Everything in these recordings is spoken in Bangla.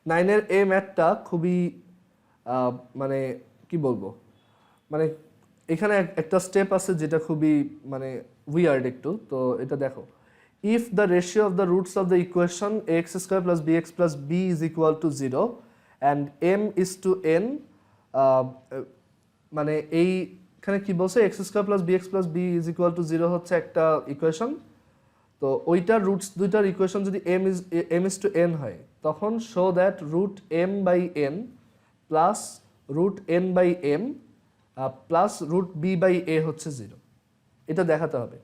9 এর এই ম্যাথটা খুবই মানে কি বলবো, মানে এখানে একটা স্টেপ আছে যেটা খুবই মানে উইয়ার্ড একটু। তো এটা দেখো, if the ratio of the roots of the equation ax square plus bx plus b is equal to 0 and m is to n, মানে এইখানে কি বলছে, x square plus bx plus b is equal to 0 হচ্ছে একটা ইকুয়েশন। তো ওইটার রুটস দুইটার ইকুয়েশন যদি m ইজ টু n হয়, তখন show that root m by n plus root n by m plus root b by a হচ্ছে 0। এটা দেখাতে হবে।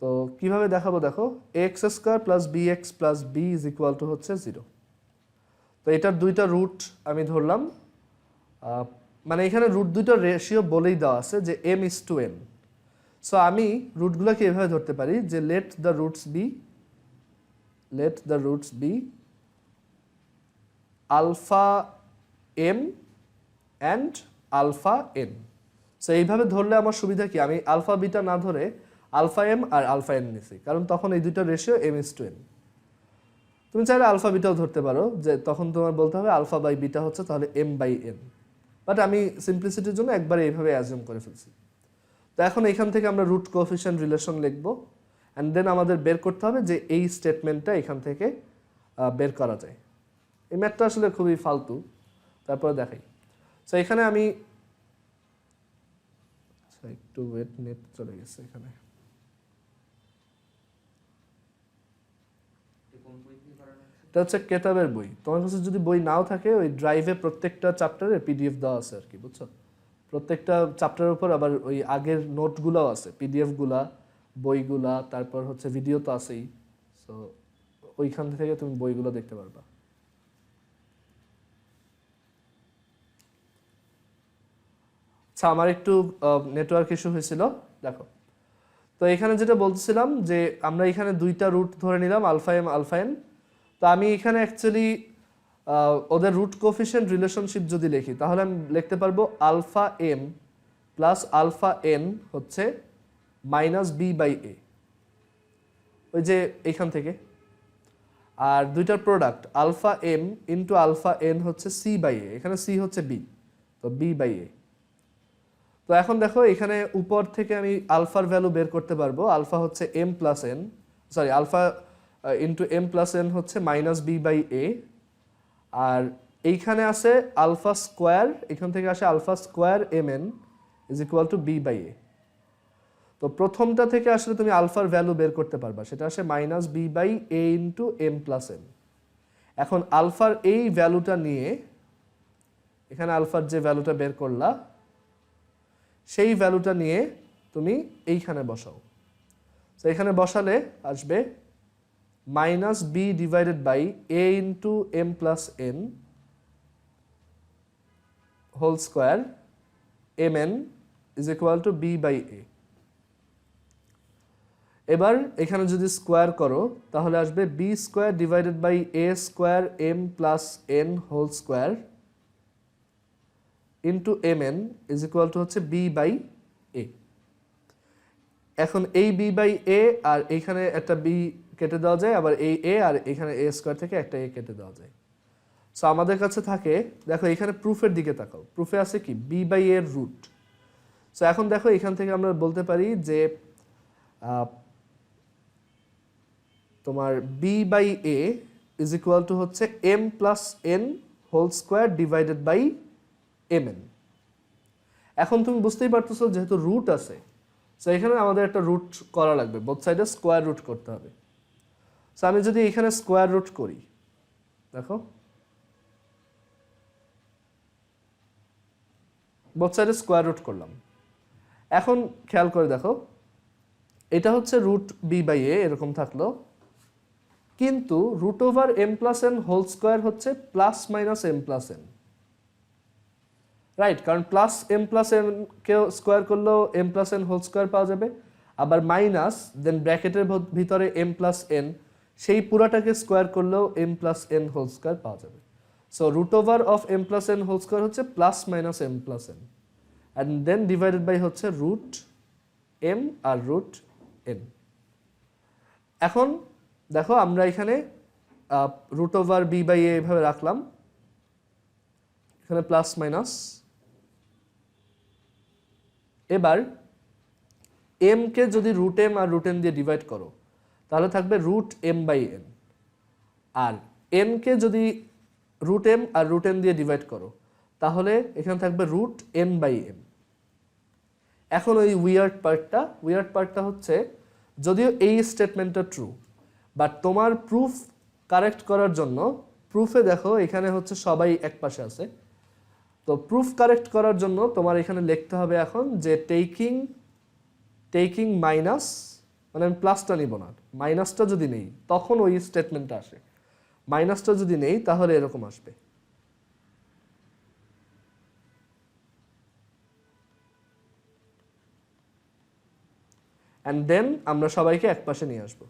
তো কিভাবে দেখাবো দেখো, x square plus bx plus b is equal to হচ্ছে 0। তো এটার দুইটা রুট আমি ধরলাম, মানে এখানে রুট দুইটার রেশিও বলেই দেওয়া আছে যে m is to n। So আমি রুটগুলোকে এভাবে ধরতে পারি যে let the roots be alpha m and alpha n। So এইভাবে ধরলে আমার সুবিধা কি, আমি আলফা বিটা না ধরে আলফা m আর আলফা n নিছি, কারণ তখন এই দুইটার ratio m is to n। তুমি চাইলে আলফা বিটাও ধরতে পারো, যে তখন তোমার বলতে হবে আলফা বাই বিটা হচ্ছে তাহলে m বাই n, বাট আমি সিম্পলিসিটির জন্য একবারে এইভাবে অ্যাজিউম করে ফেলছি। তো এখন এখান থেকে আমরা রুট কোএফিশিয়েন্ট রিলেশন লিখবো, অ্যান্ড দেন আমাদের বের করতে হবে যে এই স্টেটমেন্টটা এখান থেকে বের করা যায়। এই ম্যাথটা আসলে খুবই ফালতু, তারপরে দেখাই। সো এখানে আমি একটু ওয়েট, নেট চলে গেছে এখানে। এটা হচ্ছে কেতাবের বই। তোমার কাছে যদি বই নাও থাকে, ওই ড্রাইভে প্রত্যেকটা চ্যাপ্টারের পিডিএফ দেওয়া আছে আর কি, বুঝছো? প্রত্যেকটা চ্যাপ্টারের উপর আবার ওই আগের নোটগুলোও আছে, পিডিএফগুলা, বইগুলা, তারপর হচ্ছে ভিডিও তো আছেই। সো ওইখান থেকে তুমি বইগুলো দেখতে পারবা। আচ্ছা, আমার একটু নেটওয়ার্ক ইস্যু হয়েছিল, দেখো। তো এখানে যেটা বলতেছিলাম যে আমরা এখানে দুইটা রুট ধরে নিলাম, আলফা এম আলফা এন। তো আমি এখানে অ্যাকচুয়ালি ওদের রুট কোএফিশিয়েন্ট রিলেশনশিপ যদি লিখি, তাহলে আমি লিখতে পারবো alpha m plus alpha n হচ্ছে মাইনাস বি বাই এ, ওই যে এইখান থেকে। আর দুইটার product alpha m into alpha n হচ্ছে সি বাই এ, এখানে সি হচ্ছে বি, তো বি বাই এ। তো এখন দেখো এখানে উপর থেকে আমি আলফার ভ্যালু বের করতে পারবো। আলফা হচ্ছে M plus N, sorry alpha into M plus N হচ্ছে মাইনাস বি বাই এ। আর এইখানে আছে আলফা স্কোয়ার, এখান থেকে আসে alpha square M N is equal to B by A. তো প্রথমটা থেকে আসলে তুমি আলফার ভ্যালু বের করতে পারবা, সেটা আসে minus B by A into M plus n. এখন আলফার এই ভ্যালুটা নিয়ে, এখানে আলফার যে ভ্যালুটা বের করলা, সেই ভ্যালুটা নিয়ে তুমি এইখানে বসাও। তো এখানে বসালে আসবে minus B divided by A into M plus N whole square M N is equal to B by A. এবার এখানে যদি স্কোয়ার করো, তাহলে আসবে B square divided by A square M plus N whole square into M N is equal to হচ্ছে বি বাই এ। এখন এই বি বাই এ আর এইখানে একটা বি কেটে দেওয়া যায়, আবার এই এ আর এখানে এ স্কোয়ার থেকে একটা এ কেটে দেওয়া যায়। সো আমাদের কাছে থাকে, দেখো এখানে প্রুফের দিকে তাকাও, প্রুফে আছে কি বি বাই এর রুট। সো এখন দেখো এখান থেকে আমরা বলতে পারি যে তোমার B by A is equal to হচ্ছে M plus N whole square divided by M N. এখন তুমি বুঝতেই পারতেছো যেহেতু রুট আছে, সো এখানে আমাদের একটা রুট করা লাগবে, বোথ সাইডে স্কোয়ার রুট করতে হবে। সো আমি যদি এখানে স্কোয়ার রুট করি, দেখো বোথ সাইডে স্কোয়ার রুট করলাম। এখন খেয়াল করে দেখো, এটা হচ্ছে রুট বি বাই এ এরকম থাকলো, কিন্তু root over M plus N whole square হচ্ছে plus minus M plus N, right? কারণ প্লাস এম প্লাস এন কেও স্কোয়ার করলেও M plus N whole square পাওয়া যাবে, আবার মাইনাস দেন ব্র্যাকেটের ভিতরে এম প্লাস এন, সেই পুরাটাকে স্কোয়ার করলেও M plus N whole square পাওয়া যাবে। So root over of M plus N whole square হচ্ছে plus minus M plus N, and then divided by হচ্ছে রুট এম আর রুট এন। এখন দেখো আমরা এখানে root over B by A এভাবে রাখলাম, এখানে প্লাস মাইনাস। এবার এম কে যদি রুট এম আর রুট এন দিয়ে ডিভাইড করো তাহলে থাকবে root M by N, R N K যদি রুট এম আর রুট এন দিয়ে ডিভাইড করো তাহলে এখানে থাকবে রুট এন বাই এম। এখন ওই উইয়ার্ড পার্টটা হচ্ছে যদিও এই স্টেটমেন্টটা ট্রু, বাট তোমার প্রুফ কারেক্ট করার জন্য প্রুফে দেখো এখানে হচ্ছে সবাই এক পাশে আছে, তো প্রুফ কারেক্ট করার জন্য তোমার এখানে লিখতে হবে এখন যে টেকিং মাইনাস, মানে আমি প্লাসটা নিব না, মাইনাসটা যদি নেই তখন ওই স্টেটমেন্টটা আসে, মাইনাসটা যদি নেই তাহলে এরকম আসবে। অ্যান্ড দেন আমরা সবাইকে এক পাশে নিয়ে আসবো।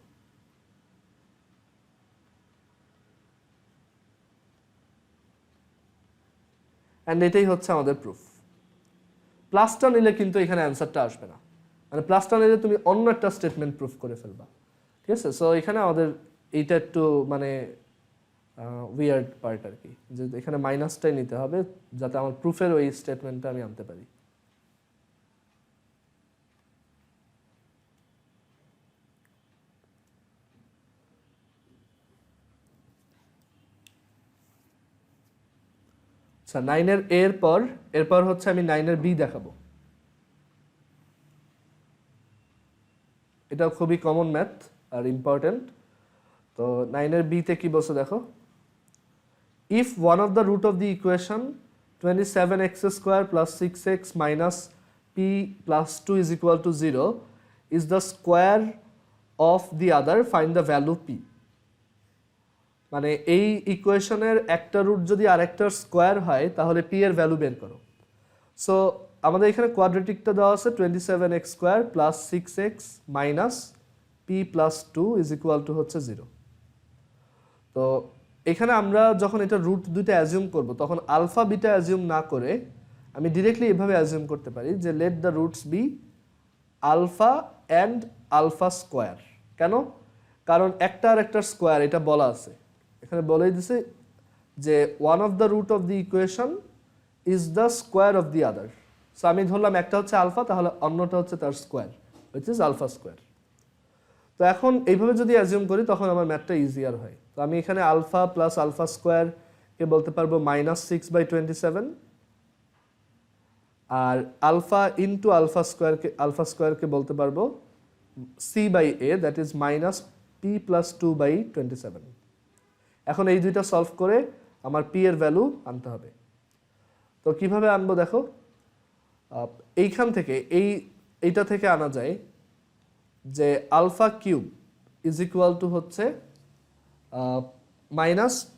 অ্যান্ড এটাই হচ্ছে আমাদের প্রুফ। প্লাসটা নিলে কিন্তু এখানে অ্যান্সারটা আসবে না, মানে প্লাসটা নিলে তুমি অন্য একটা স্টেটমেন্ট প্রুফ করে ফেলবা, ঠিক আছে? সো এখানে আমাদের এইটা একটু মানে উইয়ার্ড পার্ট আর কি, যে এখানে মাইনাসটাই নিতে হবে যাতে আমার প্রুফের ওই স্টেটমেন্টটা আমি আনতে পারি। আচ্ছা, 9 এর এরপর হচ্ছে আমি 9 বি দেখাবো। এটা খুবই কমন ম্যাথ আর ইম্পর্টেন্ট। তো 9 বিতে কি বলছে দেখো, if one of the root of the equation 27x square plus 6x minus p plus 2 is equal to 0 is the square of the other, find the value p. মানে এই ইকুয়েশনের একটা রুট যদি আরেকটার স্কোয়ার হয় তাহলে পি এর ভ্যালু বের করো। সো আমাদের এখানে কোয়াড্রেটিকটা দেওয়া আছে 27x square plus 6x minus p plus 2 is equal to হচ্ছে 0। তো এখানে আমরা যখন এটা রুট দুইটা অ্যাজিউম করব তখন আলফা বিটা অ্যাজিউম না করে আমি ডিরেক্টলি এভাবে অ্যাজিউম করতে পারি যে let the roots be alpha and alpha square. কেন? কারণ একটা আর একটার স্কোয়ার এটা বলা আছে, এখানে বলেই দিছে যে one of the root of the equation is the square of the other. So আমি ধরলাম একটা হচ্ছে আলফা, তাহলে অন্যটা হচ্ছে তার square, which is alpha square. তো এখন এইভাবে যদি অ্যাজিউম করি তখন আমার ম্যাথটা ইজিয়ার হয়। তো আমি এখানে আলফা প্লাস আলফা স্কোয়ারকে বলতে পারবো -6/27, আর আলফা ইন্টু আলফা স্কোয়ারকে বলতে পারবো c/a, দ্যাট ইজ -p + 2/27। এখন এই দুইটা সলভ করে আমার পি এর ভ্যালু আনতে হবে। তো কিভাবে আনবো দেখো, এইখান থেকে এইটা থেকে আনা যায় যে alpha cube is equal to হচ্ছে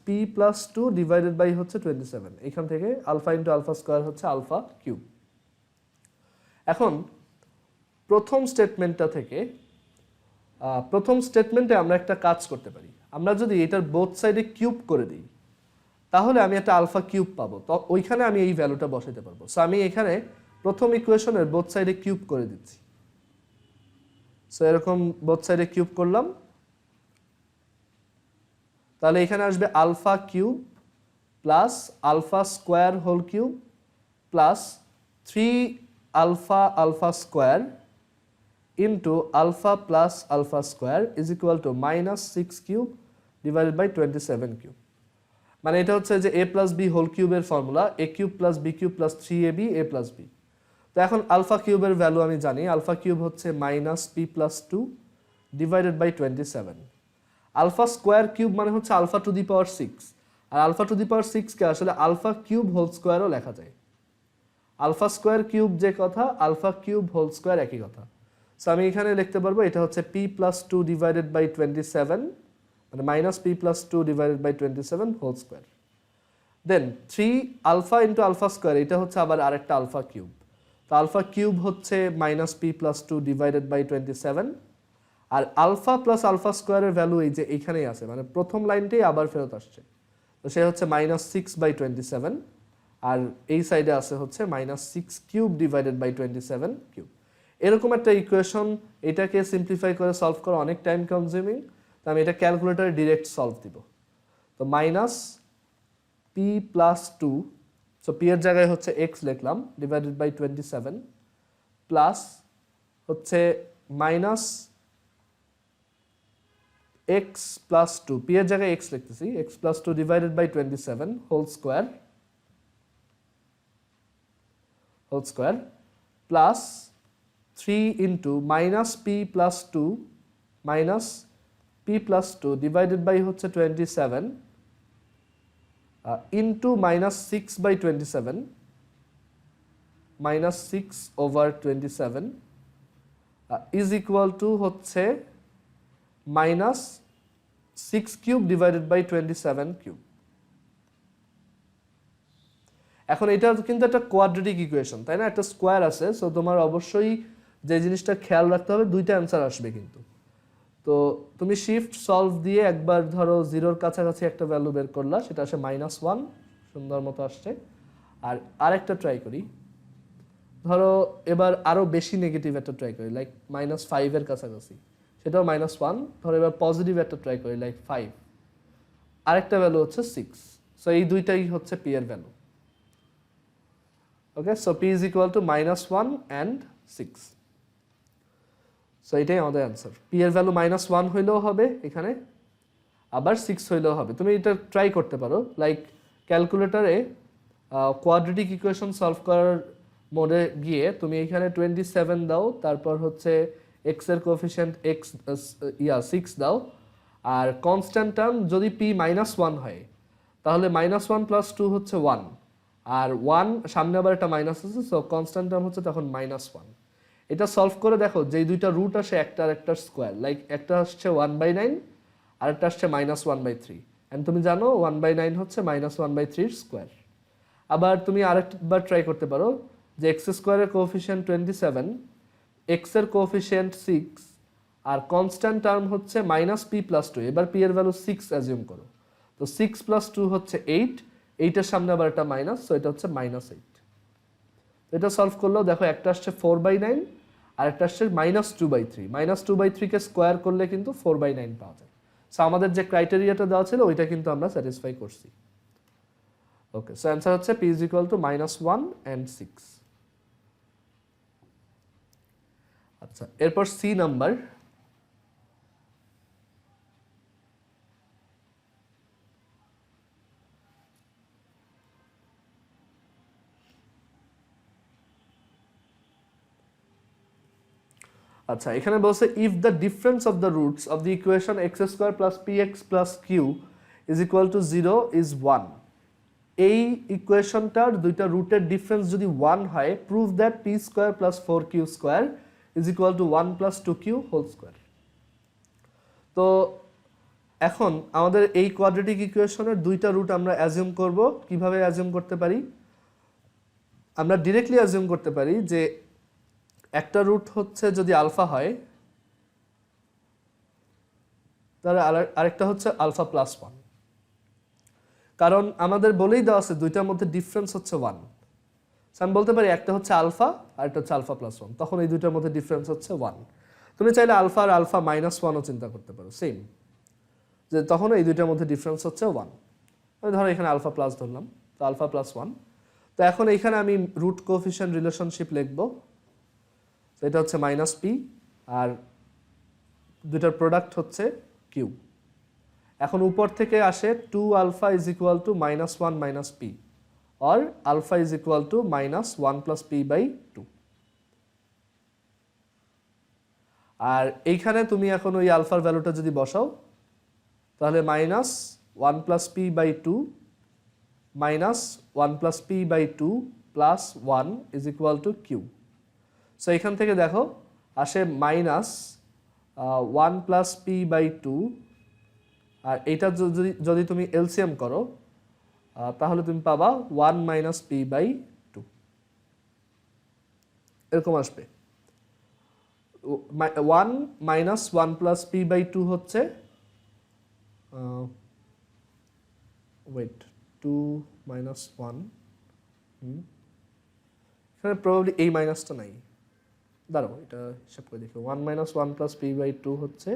-p + 2 ডিভাইডেড বাই হচ্ছে 27। এখান থেকে আলফা ইন্টু আলফা স্কোয়ার হচ্ছে আলফা কিউব। এখন প্রথম স্টেটমেন্টে আমরা একটা কাজ করতে পারি, আমরা যদি এটার বোথ সাইডে কিউব করে দিই তাহলে আমি একটা আলফা কিউব পাবো, তো ওইখানে আমি এই ভ্যালুটা বসাতে পারবো। সো আমি এখানে প্রথম ইকুয়েশনের বোথ সাইডে কিউব করে দিচ্ছি। সো এরকম বোথ সাইডে কিউব করলাম, তাহলে এখানে আসবে alpha cube plus alpha square whole cube plus 3 alpha alpha square into alpha plus alpha square is equal to -6 cube divided by 27 cube. মানে এটা হচ্ছে যে a প্লাস বি হোল কিউবের formula, a cube plus B cube plus 3ab a plus b. তো এখন আলফা কিউবের ভ্যালু আমি জানি, আলফা কিউব হচ্ছে -p + 2 divided by 27। Alpha square cube মানে হচ্ছে আলফা টু দি পাওয়ার 6, আর আলফা টু দি পাওয়ার 6কে আসলে আলফা কিউব হোল স্কোয়ারও লেখা যায়। আলফা স্কোয়ার কিউব যে কথা, আলফা কিউব হোল স্কোয়ার একই কথা। সো আমি এখানে লিখতে পারবো এটা হচ্ছে p + 2 ডিভাইডেড বাই 27, মানে -p + 2 divided by 27 whole square. Then 3 alpha into alpha square, এটা হচ্ছে আবার আরেকটা আলফা কিউব। তো আলফা কিউব হচ্ছে -p + 2 ডিভাইডেড বাই 27, আর আলফা প্লাস আলফা স্কোয়ারের ভ্যালু এই যে এইখানেই আছে, মানে প্রথম লাইনটাই আবার ফেরত আসছে। তো সে হচ্ছে -6/27, আর এই সাইডে আছে হচ্ছে -6 কিউব ডিভাইডেড বাই 27 কিউব। এরকম একটা ইকুয়েশন, এটাকে সিম্পলিফাই করে সলভ করা অনেক টাইম কনজিউমিং, তো আমি এটা ক্যালকুলেটারে ডিরেক্ট সলভ দিব। তো minus p plus two, so p এর জায়গায় হচ্ছে এক্স লিখলাম ডিভাইডেড বাই 27 প্লাস হচ্ছে minus x plus two, p এর জায়গায় এক্স লিখতেছি, x plus two divided by 27 whole square plus 3 into minus p plus two minus p plus two divided by হচ্ছে 27 into minus 6 by 27 minus 6 over 27 is equal to হচ্ছে minus 6 cube divided by 27 cube. এখন এটা কিন্তু একটা কোয়াড্রেটিক ইকুয়েশন, তাই না? একটা স্কোয়ার আছে, সো তোমার অবশ্যই যে জিনিসটা খেয়াল রাখতে হবে দুইটা অ্যান্সার আসবে কিন্তু। তো তুমি শিফট সলভ দিয়ে একবার ধরো জিরোর কাছাকাছি একটা ভ্যালু বের করলা, সেটা আসে -1, সুন্দর মতো আসছে। আর আরেকটা ট্রাই করি, ধরো এবার আরো বেশি নেগেটিভ একটা ট্রাই করি, লাইক -5 এর কাছাকাছি, সেটাও -1। ধরো এবার পজিটিভ একটা ট্রাই করি, লাইক 5, আরেকটা ভ্যালু হচ্ছে 6। সো এই দুইটাই হচ্ছে পি এর value. Okay, so P is equal to -1 and 6। So এটাই আমাদের অ্যান্সার। পি এর ভ্যালু -1 হইলেও হবে এখানে, আবার 6 হইলেও হবে। তুমি এটা ট্রাই করতে পারো, লাইক ক্যালকুলেটরে কোয়াড্রেটিক ইকুয়েশন সলভ করার মোডে গিয়ে তুমি এখানে 27 দাও, তারপর হচ্ছে এক্স এর কোএফিসিয়েন্ট এক্স 6 দাও, আর কনস্ট্যান্ট টার্ম যদি পি -1 হয় তাহলে -1 প্লাস 2 হচ্ছে 1, আর 1 সামনে আবার একটা মাইনাস আছে, সো কনস্ট্যান্ট টার্ম হচ্ছে তখন -1। এটা সলভ করে দেখো, যেই দুইটা রুট আসে একটা আর একটা স্কোয়ার, লাইক একটা আসছে 1/9 আর একটা আসছে -1/3, এন্ড তুমি জানো 1/9 হচ্ছে -1/3 স্কোয়ার। আবার তুমি আরেকবার ট্রাই করতে পারো যে এক্স স্কোয়ারের কোএফিসিয়েন্ট 27, এক্স এর কোএফিসিয়েন্ট 6, আর কনস্ট্যান্ট টার্ম হচ্ছে -p + 2। এবার পি এর ভ্যালু 6 অ্যাজিউম করো, তো 6 + 2 হচ্ছে 8, 8 এর সামনে আবার একটা মাইনাস, সো এটা হচ্ছে -8। এটা সলভ করলেও দেখো একটা আসছে 4/9 আর একটা আসছে -2/3। -2/3 কে স্কোয়ার করলে কিন্তু 4/9 পাওয়া যায়। সো আমাদের যে ক্রাইটেরিয়াটা দেওয়া ছিল ওইটা কিন্তু আমরা স্যাটিসফাই করছি। ওকে, সো অ্যান্সার হচ্ছে p = -1 and 6। আচ্ছা, এরপর সি নাম্বার। আচ্ছা, এখানে বলছে if the difference of the roots of the equation x² + px + q is equal to 0 is 1। এই ইকুয়েশনটার দুইটা রুটের ডিফারেন্স যদি 1 হয়, prove that p² + 4q² is equal to 1 + 2q whole square. তো এখন আমাদের এই কোয়াড্রেটিক ইকুয়েশনের দুইটা রুট আমরা অ্যাজিউম করব। কিভাবে অ্যাজিউম করতে পারি? আমরা ডিরেক্টলি অ্যাজিউম করতে পারি যে একটা রুট হচ্ছে যদি আলফা হয়, তাহলে আরেকটা হচ্ছে আলফা প্লাস 1, কারণ আমাদের বলেই দেওয়া আছে দুইটার মধ্যে ডিফারেন্স হচ্ছে 1। আমি বলতে পারি একটা হচ্ছে আলফা আর একটা হচ্ছে আলফা প্লাস 1, তখন এই দুইটার মধ্যে ডিফারেন্স হচ্ছে 1। তুমি চাইলে আলফা আর আলফা -1ও চিন্তা করতে পারো, সেম, যে তখন এই দুইটার মধ্যে ডিফারেন্স হচ্ছে 1। আমি ধরো এখানে আলফা প্লাস ধরলাম, তো আলফা প্লাস 1। তো এখন এইখানে আমি রুট কোএফিসিয়েন্ট রিলেশনশিপ লিখবো, তো এটা হচ্ছে -p আর দুইটার প্রোডাক্ট হচ্ছে কিউ। এখন উপর থেকে আসে 2 alpha is equal to -1 - p, or alpha is equal to -1 + p/2। আর এইখানে তুমি এখন ওই আলফার ভ্যালুটা যদি বসাও, তাহলে -1 + p/2 -1 + p/2 + 1 is equal two q। So এখান থেকে দেখো আসে -1 + p/2, আর এইটা যদি তুমি এলসিএম করো তাহলে তুমি পাবা 1 - p/2, এরকম আসবে। 1 - 1 + p/2 হচ্ছে ওয়েট 2 - 1, এখানে প্রবাবলি এই মাইনাসটা নাই, দাঁড়াও এটা হিসাব করে দেখো। 1 - 1 + p/2 হচ্ছে,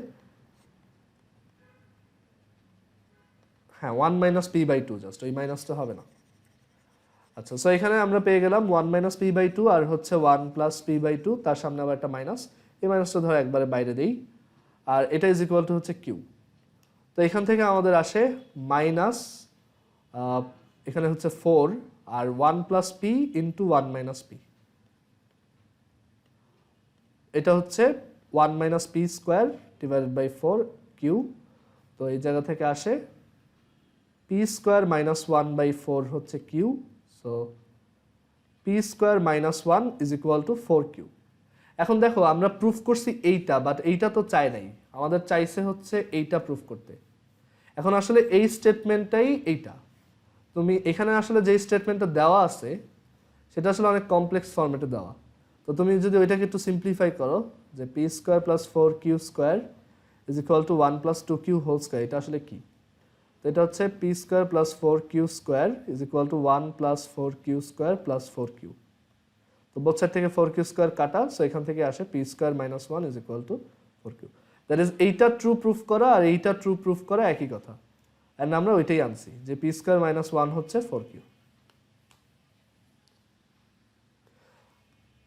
হ্যাঁ 1 minus p by two, just ওই মাইনাসটা হবে না। আচ্ছা, সো এখানে আমরা পেয়ে গেলাম 1 মাইনাস পি বাই টু আর হচ্ছে 1 প্লাস পি বাই টু, তার সামনে আবার একটা মাইনাস, এই মাইনাসটা ধরো একবারে বাইরে দেই, আর এটা ইজ ইকুয়াল টু হচ্ছে কিউ। তো এখান থেকে আমাদের আসে মাইনাস, এখানে হচ্ছে 4 আর 1 plus p into 1 minus p, এটা হচ্ছে 1 minus p square divided by 4 q. তো এই জায়গা থেকে আসে পি স্কোয়ার মাইনাস 1 বাই 4 হচ্ছে q. So p square minus 1 is equal to 4 q. এখন দেখো আমরা প্রুফ করছি এইটা, বাট এইটা তো চাই নাই, আমাদের চাইছে হচ্ছে এইটা প্রুফ করতে। এখন আসলে এই স্টেটমেন্টটাই এইটা, তুমি এখানে আসলে যে স্টেটমেন্টটা দেওয়া আছে সেটা আসলে অনেক কমপ্লেক্স ফর্মেটে দেওয়া। তো তুমি যদি ওইটাকে একটু সিম্পলিফাই করো, যে p square plus 4 q square is equal to 1 plus 2 q whole square, এটা আসলে কি? তো এটা হচ্ছে p square plus 4 q square is equal to 1 plus 4 q square plus 4 q. তো বোথ সাইড থেকে 4 কিউ স্কোয়ার কাটা, সো এখান থেকে আসে p square minus 1 is equal to 4 q. That is এইটা ট্রু প্রুফ করা আর এইটা ট্রু প্রুফ করা একই কথা, অ্যান্ড আমরা ওইটাই আনছি যে পি স্কোয়ার মাইনাস 1 হচ্ছে 4 q.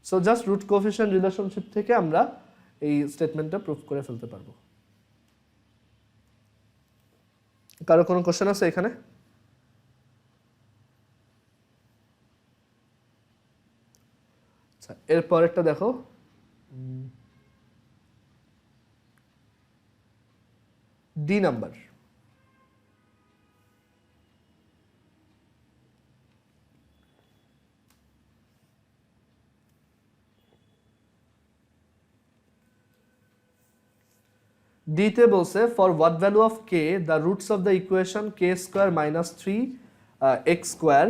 So just root coefficient relationship থেকে আমরা এই স্টেটমেন্টটা প্রুফ করে ফেলতে পারবো। কারো কোনো কোশ্চেন আছে এখানে? আচ্ছা, এরপর একটা দেখো, ডি নাম্বার। ডিতে বলছে for what value of k the roots of the equation k square minus 3 x square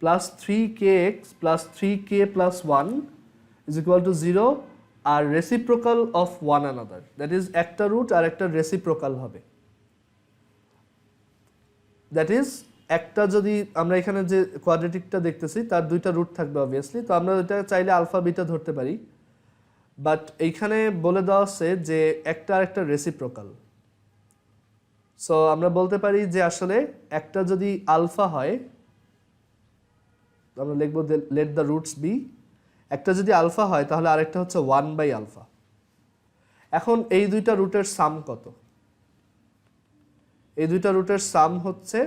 plus 3kx plus 3k plus 1 is equal to 0 are reciprocal of one another. That is একটা রুট আর একটা রেসিপ্রোকাল হবে। দ্যাট ইজ একটা, যদি আমরা এখানে যে কোয়াড্রেটিকটা দেখতেছি তার দুইটা রুট থাকবে অবভিয়াসলি, তো আমরা এটা চাইলে আলফা বিটা ধরতে পারি, বাট এইখানে বলে দেওয়া আছে যে একটা আর একটা রেসিপ্রোকাল। সো আমরা বলতে পারি যে আসলে একটা যদি আলফা হয়, আমরা লিখবো লেট দ্য রুটস বি, একটা যদি আলফা হয় তাহলে আরেকটা হচ্ছে 1 বাই আলফা। এখন এই দুইটা রুটের সাম কত? এই দুইটা রুটের সাম হচ্ছে,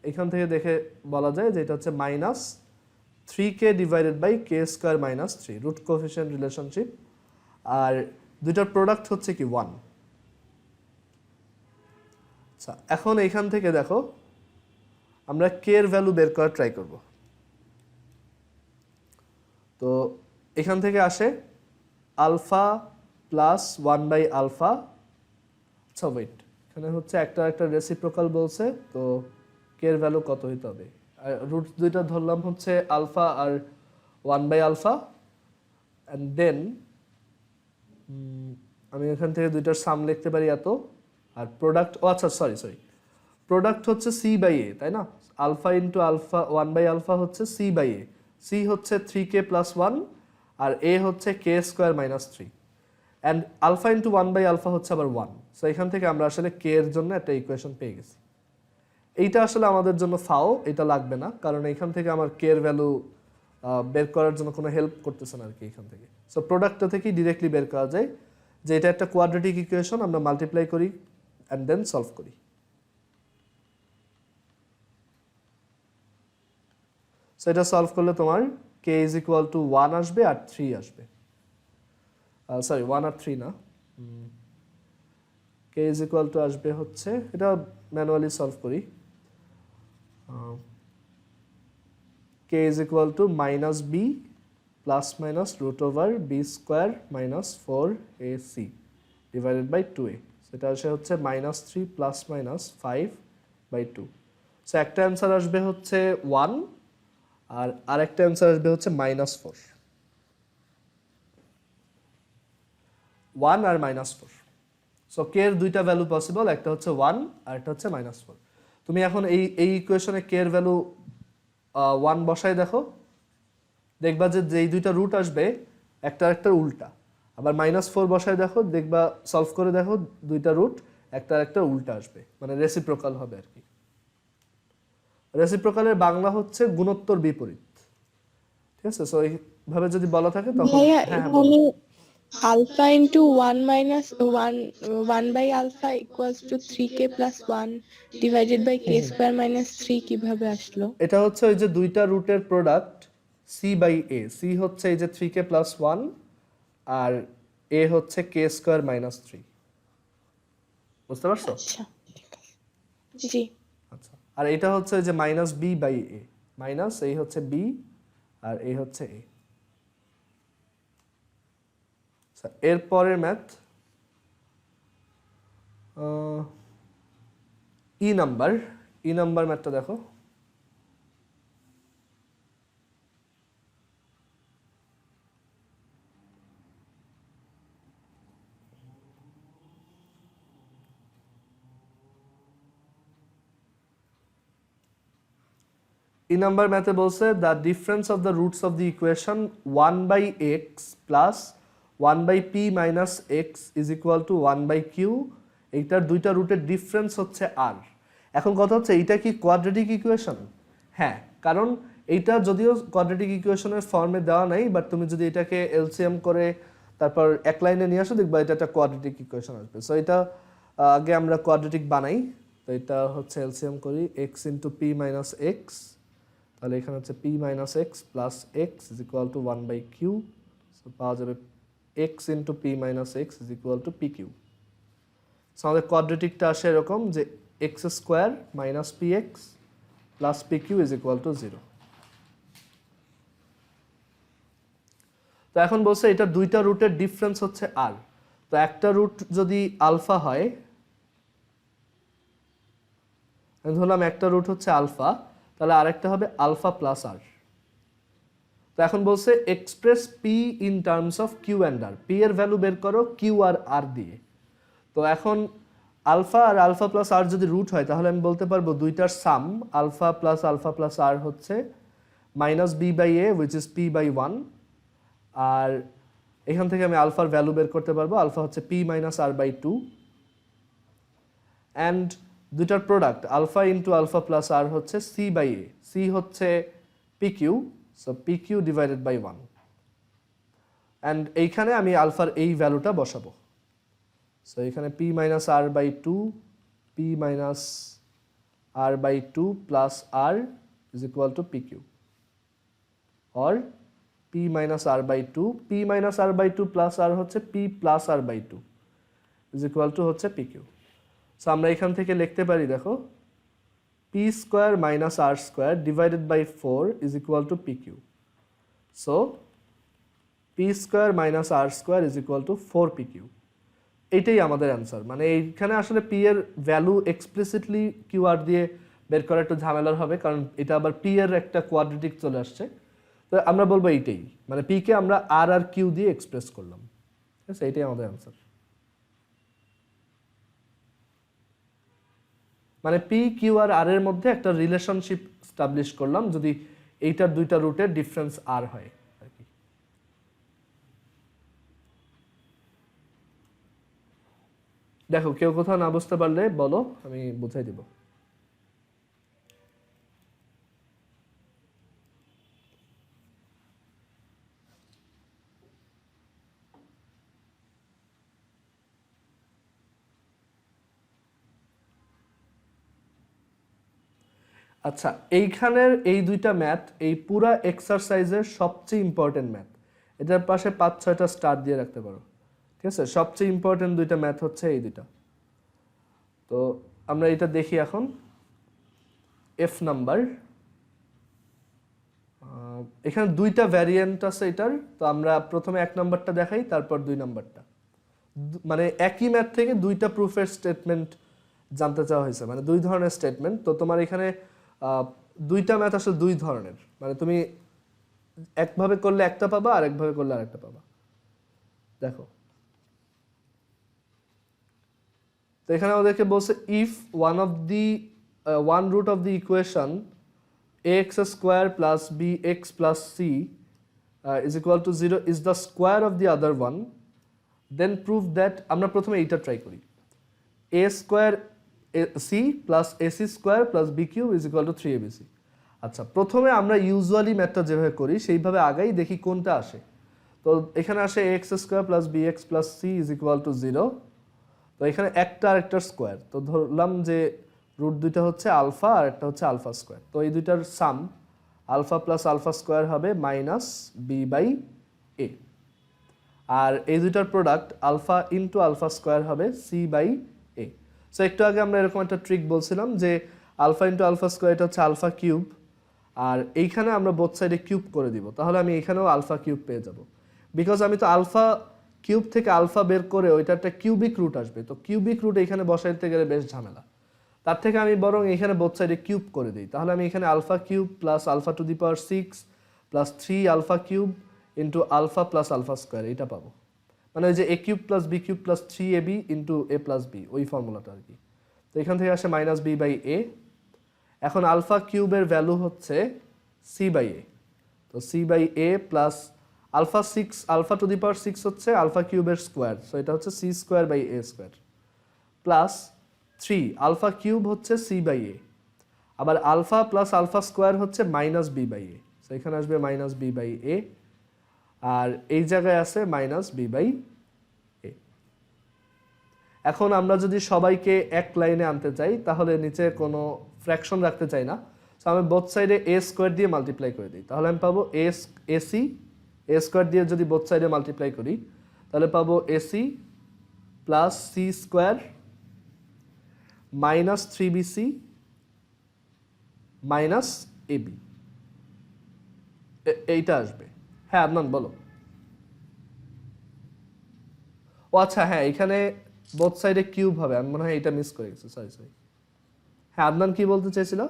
এখান থেকে দেখে বলা যায় যে এটা হচ্ছে minus 3k divided by K square minus 3, root coefficient relationship. আর দুইটার প্রোডাক্ট হচ্ছে কি 1। আচ্ছা, এখন এইখান থেকে দেখো আমরা কে এর ভ্যালু বের করার ট্রাই করব। তো এখান থেকে আসে আলফা প্লাস 1 বাই আলফা। আচ্ছা ওয়েট, এখানে হচ্ছে একটা রেসিপ্রোকাল বলছে, তো কে এর ভ্যালু কত হইতে হবে? আর রুট দুইটা ধরলাম হচ্ছে আলফা আর 1 বাই আলফা, অ্যান্ড দেন আমি এখান থেকে দুইটার সাম লিখতে পারি এত, আর প্রোডাক্ট, ও আচ্ছা সরি প্রোডাক্ট হচ্ছে সি বাই এ, তাই না? Alpha into alpha 1 by alpha হচ্ছে সি বাই এ, সি হচ্ছে 3k প্লাস 1 আর এ হচ্ছে K square minus 3, and alpha into 1 by alpha হচ্ছে আবার 1। সো এখান থেকে আমরা আসলে কে এর জন্য একটা ইকুয়েশন পেয়ে গেছি। এইটা আসলে আমাদের জন্য ফাও, এটা লাগবে না, কারণ এখান থেকে আমার কে এর ভ্যালু বের করার জন্য কোনো হেল্প করতেছে না আর কি এখান থেকে। সো প্রোডাক্টটা থেকেই ডিরেক্টলি বের করা যায় যে এটা একটা কোয়াড্রেটিক ইকুয়েশন, আমরা মাল্টিপ্লাই করি অ্যান্ড দেন সলভ করি। সো এটা সলভ করলে তোমার কে ইজ ইকুয়াল টু 1 আসবে আর 3 আসবে, সরি 1 আর 3 না, কে ইজ ইকুয়াল টু আসবে হচ্ছে, এটা ম্যানুয়ালি সলভ করি, K is equal to minus B plus minus root over B square minus 4ac divided by 2a। সেটা আসে হচ্ছে minus 3 plus minus 5 by 2। So একটা অ্যান্সার আসবে হচ্ছে 1 আর আরেকটা অ্যান্সার আসবে হচ্ছে মাইনাস 4, 1 আর মাইনাস 4। সো কে এর দুইটা ভ্যালু পসিবল, একটা হচ্ছে 1 আর একটা হচ্ছে মাইনাস 4। তুমি এখন এই ইকুয়েশনে কে এর ভ্যালু 1 বসাই দেখো, দেখবা যে যেই দুইটা রুট আসবে একটা উল্টা, আবার মাইনাস 4 বসায় দেখো, দেখবা সলভ করে দেখো দুইটা রুট একটা উল্টা আসবে, মানে রেসিপ্রোকাল হবে আর কি। রেসিপ্রোকালের বাংলা হচ্ছে গুণোত্তর বিপরীত। ঠিক আছে, সো এইভাবে যদি বলা থাকে তখন ভাইয়া হ্যাঁ হ্যাঁ বলো। এখানে alpha into 1 - 1 1/alpha = 3k + 1 divided by k square minus 3 কিভাবে আসলো? এটা হচ্ছে ওই যে দুইটা রুটের প্রোডাক্ট c/a। সি হচ্ছে এই যে 3k+1 আর a হচ্ছে k²-3। বুঝতে পারছো? আচ্ছা ঠিক আছে, জি। আচ্ছা, আর এটা হচ্ছে যে -b/a, মাইনাস এই হচ্ছে b আর এই হচ্ছে a। এর পরের ম্যাথ ই নাম্বার ম্যাথটা দেখো। ই নাম্বার ম্যাথে বলছে the difference of the roots of the equation 1/x plus 1/p minus x is equal two 1/q। এইটার দুইটা রুটের ডিফারেন্স হচ্ছে আর। এখন কথা হচ্ছে এইটা কি কোয়াড্রেটিক ইকুয়েশন? হ্যাঁ, কারণ এইটা যদিও কোয়াড্রেটিক ইকুয়েশনের ফর্মে দেওয়া নাই, বাট তুমি যদি এটাকে এলসিএম করে তারপর এক লাইনে নিয়ে আসো দেখবা এটা একটা কোয়াড্রেটিক ইকুয়েশন আসবে। সো এটা আগে আমরা কোয়াড্রেটিক বানাই। তো এটা হচ্ছে এলসিএম করি x into P minus x, তাহলে এখানে হচ্ছে p minus x plus x is equal two 1/q। So পাওয়া যাবে x into P minus x is equal to pq। So আমাদের কোয়াড্রেটিকটা আসে এরকম যে x square minus P X plus pq is equal to 0। তো এখন বলছে এটা দুইটা রুটের ডিফারেন্স হচ্ছে আর। তো একটা রুট যদি আলফা হয়, ধরলাম একটা রুট হচ্ছে আলফা, তাহলে আরেকটা হবে আলফা প্লাস আর। তো এখন বলছে express p in terms of q and r. পি এর ভ্যালু বের করো কিউ আর আর দিয়ে। তো এখন আলফা আর আলফা প্লাস আর যদি রুট হয় তাহলে আমি বলতে পারবো দুইটার সাম আলফা প্লাস আর হচ্ছে -b/a উইচ ইজ p/1। আর এখান থেকে আমি আলফার ভ্যালু বের করতে পারবো, আলফা হচ্ছে p - r/2 অ্যান্ড দুইটার product alpha into alpha plus R হচ্ছে c/a। সি হচ্ছে pq, so pq divided by 1। And এইখানে আমি আলফার এই ভ্যালুটা বসাবো। সো এখানে p - r/2 p - r/2 plus r is equal to pq, or p - r/2 p - r/2 plus r হচ্ছে p plus r/2 is equal to হচ্ছে pq। সো আমরা এখান থেকে লিখতে পারি দেখো p² - r² divided by 4 is equal to pq। So p² - r² is equal to 4pq। এইটাই আমাদের অ্যান্সার। মানে এইখানে আসলে পি এর ভ্যালু এক্সপ্লিসিটলি কিউ আর দিয়ে বের করা একটু ঝামেলার হবে, কারণ এটা আবার পি এর একটা কোয়াড্রেটিক চলে আসছে। তো আমরা বলবো এইটাই, মানে পি কে আমরা আর আর কিউ দিয়ে এক্সপ্রেস করলাম। ঠিক আছে, এইটাই আমাদের অ্যান্সার। মানে পি কিউ আর আর এর মধ্যে একটা রিলেশনশিপ স্টাবলিশ করলাম যদি এইটার দুইটা রুটের ডিফারেন্স আর হয় আর কি। দেখো কেউ কোথাও না বুঝতে পারলে বলো, আমি বুঝাই দিব। আচ্ছা, এইখানের এই দুইটা ম্যাথ এই পুরা এক্সারসাইজের সবচেয়ে ইম্পর্টেন্ট ম্যাথ। এটার পাশে 5-6টা স্টার দিয়ে রাখতে পারো। ঠিক আছে, সবচেয়ে ইম্পর্টেন্ট দুইটা ম্যাথ হচ্ছে এই দুইটা। তো আমরা এটা দেখি এখন। এফ নাম্বার, এখানে দুইটা ভ্যারিয়েন্ট আছে এটার। তো আমরা প্রথমে 1 নাম্বারটা দেখাই, তারপর 2 নাম্বারটা। মানে একই ম্যাথ থেকে দুইটা প্রুফের স্টেটমেন্ট জানতে চাওয়া হয়েছে, মানে দুই ধরনের স্টেটমেন্ট। তো তোমার এখানে দুইটা ম্যাথ আসলে দুই ধরনের, মানে তুমি একভাবে করলে একটা পাবা আর একভাবে করলে আরেকটা পাবা। দেখো, তো এখানে আমাদেরকে বলছে if one root of the equation ax² plus bx plus c is equal to 0 is the square of the other one, then prove that. আমরা প্রথমে এইটা ট্রাই করি। a² c plus ac square plus B cube is equal to 3abc। আচ্ছা, প্রথমে আমরা ইউজুয়ালি ম্যাথটা যেভাবে করি সেইভাবে আগেই দেখি কোনটা আসে। তো এখানে আসে x square plus b x plus c is equal to 0। তো এখানে একটা আরেকটার স্কোয়ার, তো ধরলাম যে রুট দুইটা হচ্ছে আলফা আর একটা হচ্ছে আলফা স্কোয়ার। তো এই দুইটার sum alpha plus alpha square হবে মাইনাস বি বাই এ, আর এই দুইটার product alpha into alpha square হবে সি বাই এ। সো একটু আগে আমরা এরকম একটা ট্রিক বলছিলাম যে আলফা ইন্টু আলফা স্কোয়ার এটা হচ্ছে আলফা কিউব, আর এইখানে আমরা বোথ সাইডে কিউব করে দিব, তাহলে আমি এখানেও আলফা কিউব পেয়ে যাব। বিকজ আমি তো আলফা কিউব থেকে আলফা বের করে ওইটা একটা কিউবিক রুট আসবে, তো কিউবিক রুট এখানে বসাইতে গেলে বেশ ঝামেলা। তার থেকে আমি বরং এখানে বোথ সাইডে কিউব করে দিই, তাহলে আমি এখানে alpha cube plus alpha to the power 6 plus 3 alpha cube into alpha plus alpha square এটা পাবো। মানে ওই যে A cube plus B cube plus 3ab into A plus B, ওই ফর্মুলাটা আর কি। তো এখান থেকে আসে মাইনাস বি বাই এ। এখন আলফা কিউবের ভ্যালু হচ্ছে সি বাই এ, তো C by A plus alpha 6 alpha to the power 6 হচ্ছে আলফা কিউবের স্কোয়ার, সো এটা হচ্ছে C square by A square plus 3 alpha cube হচ্ছে সি বাই এ, আবার আলফা প্লাস আলফা স্কোয়ার হচ্ছে minus B by A, so এখানে আসবে মাইনাস বি বাই এ, আর এই জায়গায় আছে মাইনাস বি বাই এ। এখন আমরা যদি সবাইকে এক লাইনে আনতে চাই তাহলে নিচে কোনো ফ্র্যাকশন রাখতে চাই না, সো আমি বোথ সাইডে এ স্কোয়ার দিয়ে মাল্টিপ্লাই করে দিই, তাহলে আমি পাবো এসি এ স্কোয়ার দিয়ে যদি বোথ সাইডে মাল্টিপ্লাই করি তাহলে পাবো ac plus c square minus 3bc minus ab, এইটা আসবে। হ্যাঁ আদনান বলো। ও আচ্ছা, হ্যাঁ এখানে বোথ সাইডে কিউব হবে, আমি মনে হয় এটা মিস করে গেছি, সরি সরি। হ্যাঁ আদনান কি বলতে চাইছিল?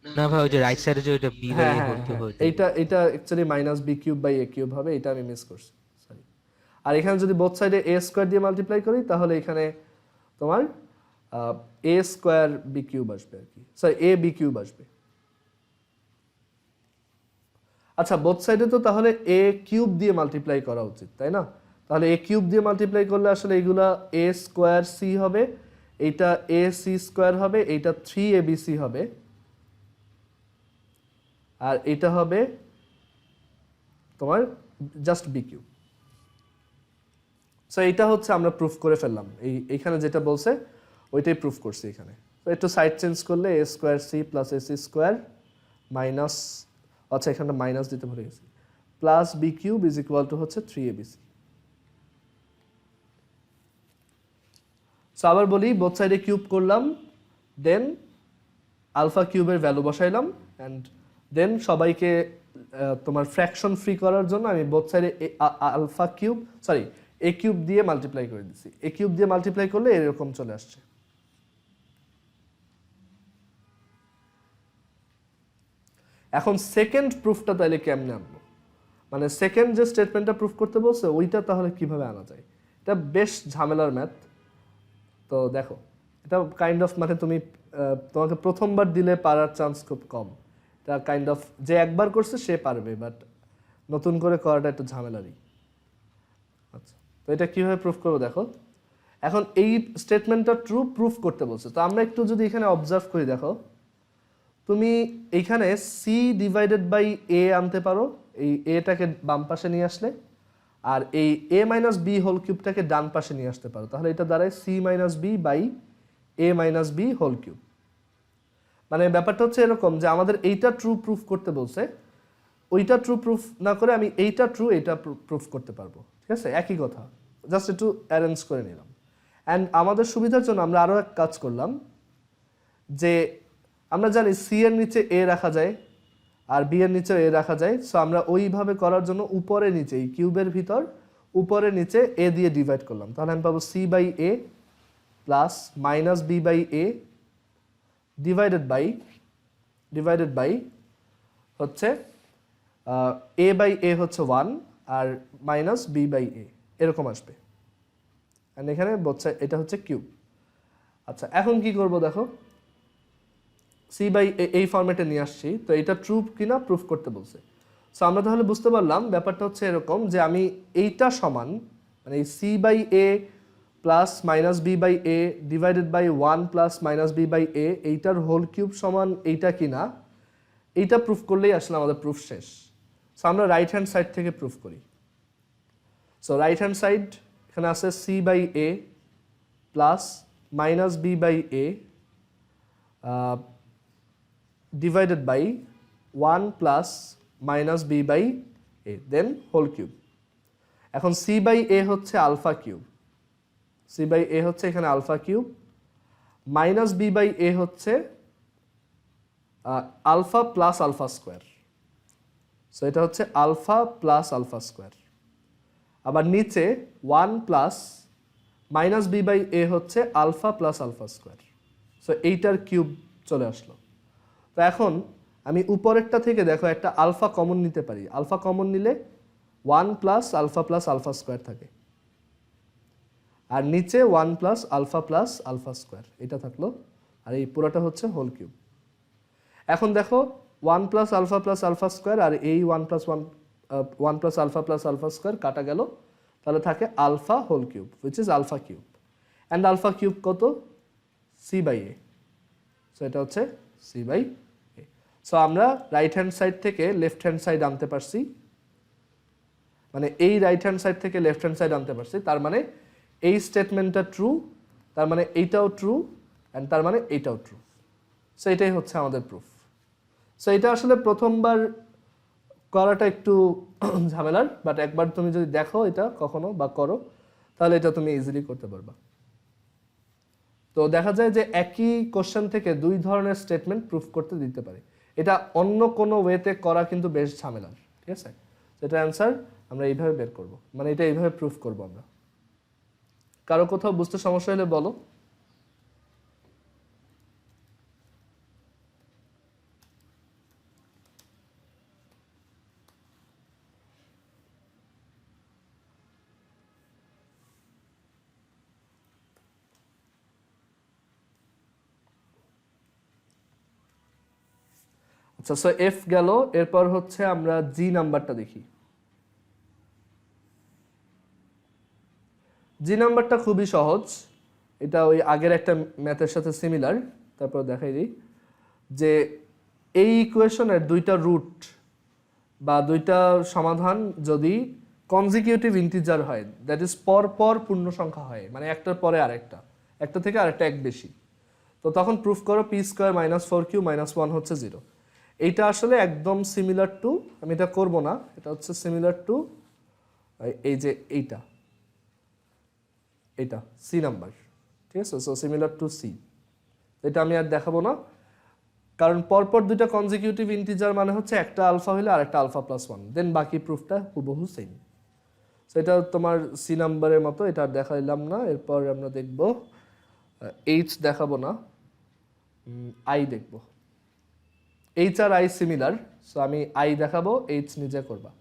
না ভাই, ওই যে রাইট সাইডে যে ওইটা বি বাই হ্যাঁ এ হ্যাঁ ভর্তি হ্যাঁ, হয়েছে। এইটা actually minus b cube by a cube হবে, এটা আমি মিস করছি, সরি। আর এখানে যদি বোথ সাইডে এ স্কোয়ার দিয়ে মাল্টিপ্লাই করি তাহলে এখানে তোমার এ স্কোয়ার বি কিউব আসবে আর কি, সরি এ বি কিউব আসবে। আচ্ছা, বোথ সাইডে তো তাহলে এ কিউব দিয়ে মাল্টিপ্লাই করা উচিত, তাই না? তাহলে এ কিউব দিয়ে মাল্টিপ্লাই করলে আসলে এগুলা এ স্কোয়ার সি হবে, এইটা এ সি স্কোয়ার হবে, এইটা 3abc হবে, আর এটা হবে তোমার জাস্ট বি কিউব। সো এইটা হচ্ছে আমরা প্রুফ করে ফেললাম, এইখানে যেটা বলছে ওইটাই প্রুফ করছি এখানে। তো একটু সাইড চেঞ্জ করলে A square C plus A C square minus, আচ্ছা এখানে মাইনাস দিতে ভুলে গেছি, plus B cube is equal to হচ্ছে 3abc। সো আবার বলি, বোথ সাইডে কিউব করলাম, দেন আলফা কিউবের ভ্যালু বসাইলাম, অ্যান্ড দেন সবাইকে তোমার ফ্র্যাকশন ফ্রি করার জন্য আমি বোথ সাইডে alpha cube sorry A cube দিয়ে মাল্টিপ্লাই করে দিচ্ছি। এ কিউব দিয়ে মাল্টিপ্লাই করলে এরকম চলে আসছে। এখন সেকেন্ড প্রুফটা তাহলে কেমনে আনবো, মানে সেকেন্ড যে স্টেটমেন্টটা প্রুফ করতে বলছে ওইটা তাহলে কিভাবে আনা যায়? এটা বেশ ঝামেলার ম্যাথ। তো দেখো, এটা কাইন্ড অফ মানে তুমি তোমাকে প্রথমবার দিলে পারার চান্স খুব কম। এটা কাইন্ড অফ যে একবার করছে সে পারবে, বাট নতুন করে করাটা একটু ঝামেলারই। আচ্ছা, তো এটা কিভাবে প্রুফ করবো দেখো। এখন এই স্টেটমেন্টটা ট্রু প্রুফ করতে বলছে, তো আমরা একটু যদি এখানে অবজার্ভ করি, দেখো তুমি এইখানে সি ডিভাইডেড বাই এ আনতে পারো, এই এটাকে বাম পাশে নিয়ে আসলে, আর এই এ মাইনাস বি হোল কিউবটাকে ডান পাশে নিয়ে আসতে পারো, তাহলে এটা দাঁড়ায় c minus B by a minus b whole cube. মানে ব্যাপারটা হচ্ছে এরকম যে আমাদের এইটা ট্রু প্রুফ করতে বলছে, ওইটা ট্রু প্রুফ না করে আমি এইটা ট্রু এইটা প্রুফ করতে পারবো, ঠিক আছে? একই কথা, জাস্ট একটু অ্যারেঞ্জ করে নিলাম। অ্যান্ড আমাদের সুবিধার জন্য আমরা আরও এক কাজ করলাম, যে আমরা জানি সি এর নিচে এ রাখা যায় আর বি এর নিচে এ রাখা যায়, সো আমরা ওইভাবে করার জন্য উপরে নিচে এই কিউবের ভিতর উপরে নিচে এ দিয়ে ডিভাইড করলাম, তাহলে আমি পাবো c by A plus minus B by A divided by হচ্ছে এ বাই এ হচ্ছে 1 আর মাইনাস বি বাই এ, এরকম আসবে। অ্যান্ড এখানে এটা হচ্ছে কিউব। আচ্ছা, এখন কি করব দেখো, সি বাই এই ফরম্যাটে নিয়ে আসছি, তো এটা ট্রু কিনা প্রুফ করতে বলছে। সো আমরা তাহলে বুঝতে পারলাম ব্যাপারটা হচ্ছে এরকম যে আমি এইটা সমান মানে এই C by A plus minus B by A divided by 1 plus minus B by A এইটার হোল কিউব সমান এইটা কিনা এইটা প্রুফ করলেই আসলে আমাদের প্রুফ শেষ। সো আমরা রাইট হ্যান্ড সাইড থেকে প্রুফ করি। সো রাইট হ্যান্ড সাইড এখানে আছে C by A plus minus B by A divided by 1 plus minus B by A then whole cube. এখন সি বাই এ হচ্ছে আলফা কিউব, সি বাই এ হচ্ছে এখানে alpha cube, minus B by এ হচ্ছে alpha plus alpha square. So এটা হচ্ছে আলফা প্লাস আলফা স্কোয়ার। আবার নিচে 1 প্লাস মাইনাস বি বাই এ হচ্ছে alpha plus alpha square. So এইটার কিউব চলে আসলো। তো এখন আমি উপরেরটা থেকে দেখো একটা আলফা কমন নিতে পারি। আলফা কমন নিলে 1 প্লাস আলফা স্কোয়ার থাকে, আর নিচে 1 প্লাস আলফা স্কোয়ার এটা থাকলো, আর এই পুরোটা হচ্ছে হোল কিউব। এখন দেখো 1 প্লাস আলফা স্কোয়ার আর এই 1 প্লাস আলফা স্কোয়ার কাটা গেল, তাহলে থাকে alpha whole cube which is alpha cube. And alpha cube কত? C by A. সো এটা হচ্ছে সি বাই এ। সো আমরা রাইট হ্যান্ড সাইড থেকে লেফট হ্যান্ড সাইড আনতে পারছি, মানে এই রাইট হ্যান্ড সাইড থেকে লেফট হ্যান্ড সাইড আনতে পারছি। তার মানে এই স্টেটমেন্টটা ট্রু, তার মানে এইটাও ট্রু, অ্যান্ড তার মানে এইটাও ট্রু। সো এটাই হচ্ছে আমাদের প্রুফ। সো এটা আসলে প্রথমবার করাটা একটু ঝামেলার, বাট একবার তুমি যদি দেখো এটা কখনো বা করো তাহলে এটা তুমি ইজিলি করতে পারবা। তো দেখা যায় যে একই কোশ্চেন থেকে দুই ধরনের স্টেটমেন্ট প্রুফ করতে দিতে পারে। এটা অন্য কোনো ওয়েতে করা কিন্তু বেশ ঝামেলার, ঠিক আছে? এটা অ্যান্সার আমরা এইভাবে বের করব, মানে এটা এইভাবে প্রুফ করব আমরা। কারো কোথাও বুঝতে সমস্যা হলে বলো। আচ্ছা, সো এফ গেল, এরপর হচ্ছে আমরা জি নাম্বারটা দেখি। জি নাম্বারটা খুবই সহজ, এটা ওই আগের একটা ম্যাথের সাথে সিমিলার। তারপর দেখাই দিই যে এই ইকুয়েশনের দুইটা রুট বা দুইটা সমাধান যদি কনজিকিউটিভ ইন্টিজার হয়, দ্যাট ইজ পর পর পূর্ণ সংখ্যা হয়, মানে একটার পরে আরেকটা, একটা থেকে আরেকটা এক বেশি, তো তখন প্রুফ করো P square minus 4q minus 1 হচ্ছে 0। এইটা আসলে একদম সিমিলার টু, আমি এটা করবো না, এটা হচ্ছে সিমিলার টু এই যে এইটা, এটা সি নাম্বার, ঠিক আছে? সো সিমিলার টু সি, এটা আমি আর দেখাবো না, কারণ পরপর দুইটা কনজিকিউটিভ ইন্টিজার মানে হচ্ছে একটা আলফা হলে আর একটা আলফা প্লাস 1, দেন বাকি প্রুফটা হুবহু সেম। সো এটা তোমার সি নাম্বারের মতো, এটা আর দেখাইলাম না। এরপর আমরা দেখব এইচ, দেখাবো না, আই দেখবো। এইচ আর আই সিমিলার, সো আমি আই দেখাবো, এইচ নিজে করবা।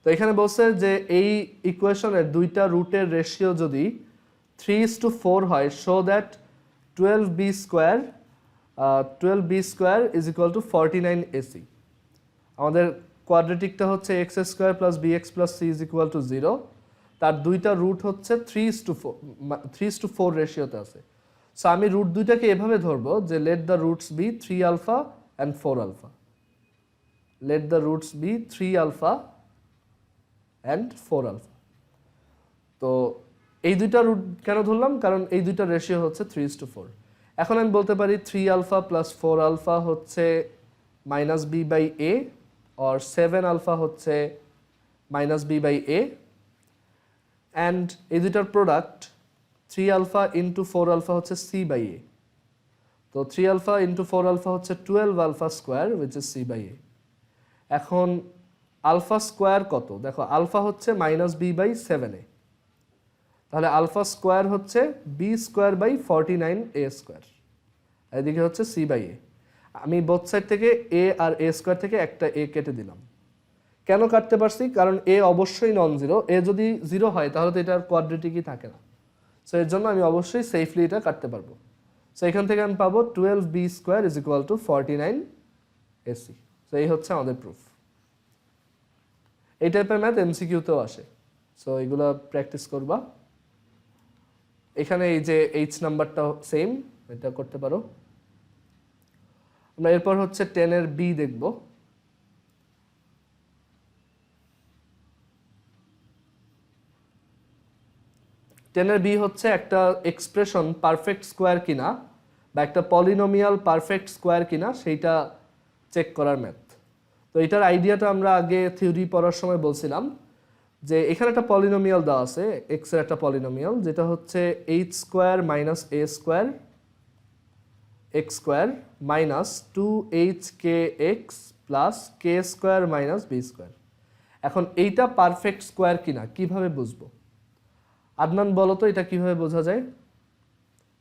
তো এখানে বলছে যে এই ইকুয়েশনের দুইটা রুটের রেশিও যদি 3:4 হয়, show that 12b square is equal two 49 AC। আমাদের কোয়াড্রেটিকটা হচ্ছে x square plus bx plus c is equal to 0। তার দুইটা রুট হচ্ছে 3:4 রেশিওতে আছে। সো আমি রুট দুইটাকে এভাবে ধরবো যে let the roots be 3 alpha and 4 alpha, let the roots be 3 alpha and 4 alpha. তো এই দুইটা রুট কেন ধরলাম? কারণ এই দুইটা রেশিও হচ্ছে 3:4। এখন আমি বলতে পারি 3 আলফা প্লাস 4 আলফা হচ্ছে মাইনাস বি বাই এ, আর 7 আলফা হচ্ছে minus B by A, and এই দুইটার প্রোডাক্ট 3 আলফা ইন্টু 4 আলফা হচ্ছে সি বাই এ। তো 3 আলফা ইন্টু 4 আলফা হচ্ছে 12 alpha square which is C by A. এখন আলফা স্কোয়ার কত? দেখো আলফা হচ্ছে মাইনাস বি বাই 7a, তাহলে আলফা স্কোয়ার হচ্ছে b square by 49 a square, এদিকে হচ্ছে সি বাই এ। আমি বোথ সাইড থেকে এ আর এ স্কোয়ার থেকে একটা এ কেটে দিলাম। কেন কাটতে পারছি? কারণ এ অবশ্যই নন জিরো, এ যদি জিরো হয় তাহলে তো এটার কোয়াড্রেটিকই থাকে না। সো এর জন্য আমি অবশ্যই সেফলি এটা কাটতে পারবো। সো এখান থেকে আমি পাবো 12b square is equal two 49 AC। So এই হচ্ছে আমাদের প্রুফ। এই টাইপের ম্যাথ এমসিকিউতেও আসে, সো এগুলো প্র্যাকটিস করবা। এখানে এই যে এইচ নাম্বারটা সেম, এটা করতে পারো। আমরা এরপর হচ্ছে 10 এর বি দেখব। 10 এর বি হচ্ছে একটা এক্সপ্রেশন পারফেক্ট স্কোয়ার কিনা বা একটা পলিনোমিয়াল পারফেক্ট স্কোয়ার কিনা সেইটা চেক করার ম্যাথ। তো এটার আইডিয়াটা আমরা আগে থিওরি পড়ার সময় বলছিলাম যে এখানে একটা পলিনোমিয়াল দেওয়া আছে, এক্স এর একটা পলিনোমিয়াল, যেটা হচ্ছে H square minus A square X square minus 2hkx plus K square minus B square. এখন এইটা পারফেক্ট স্কোয়ার কিনা কিভাবে বুঝবো? আদনান বলো তো এটা কিভাবে বোঝা যায়?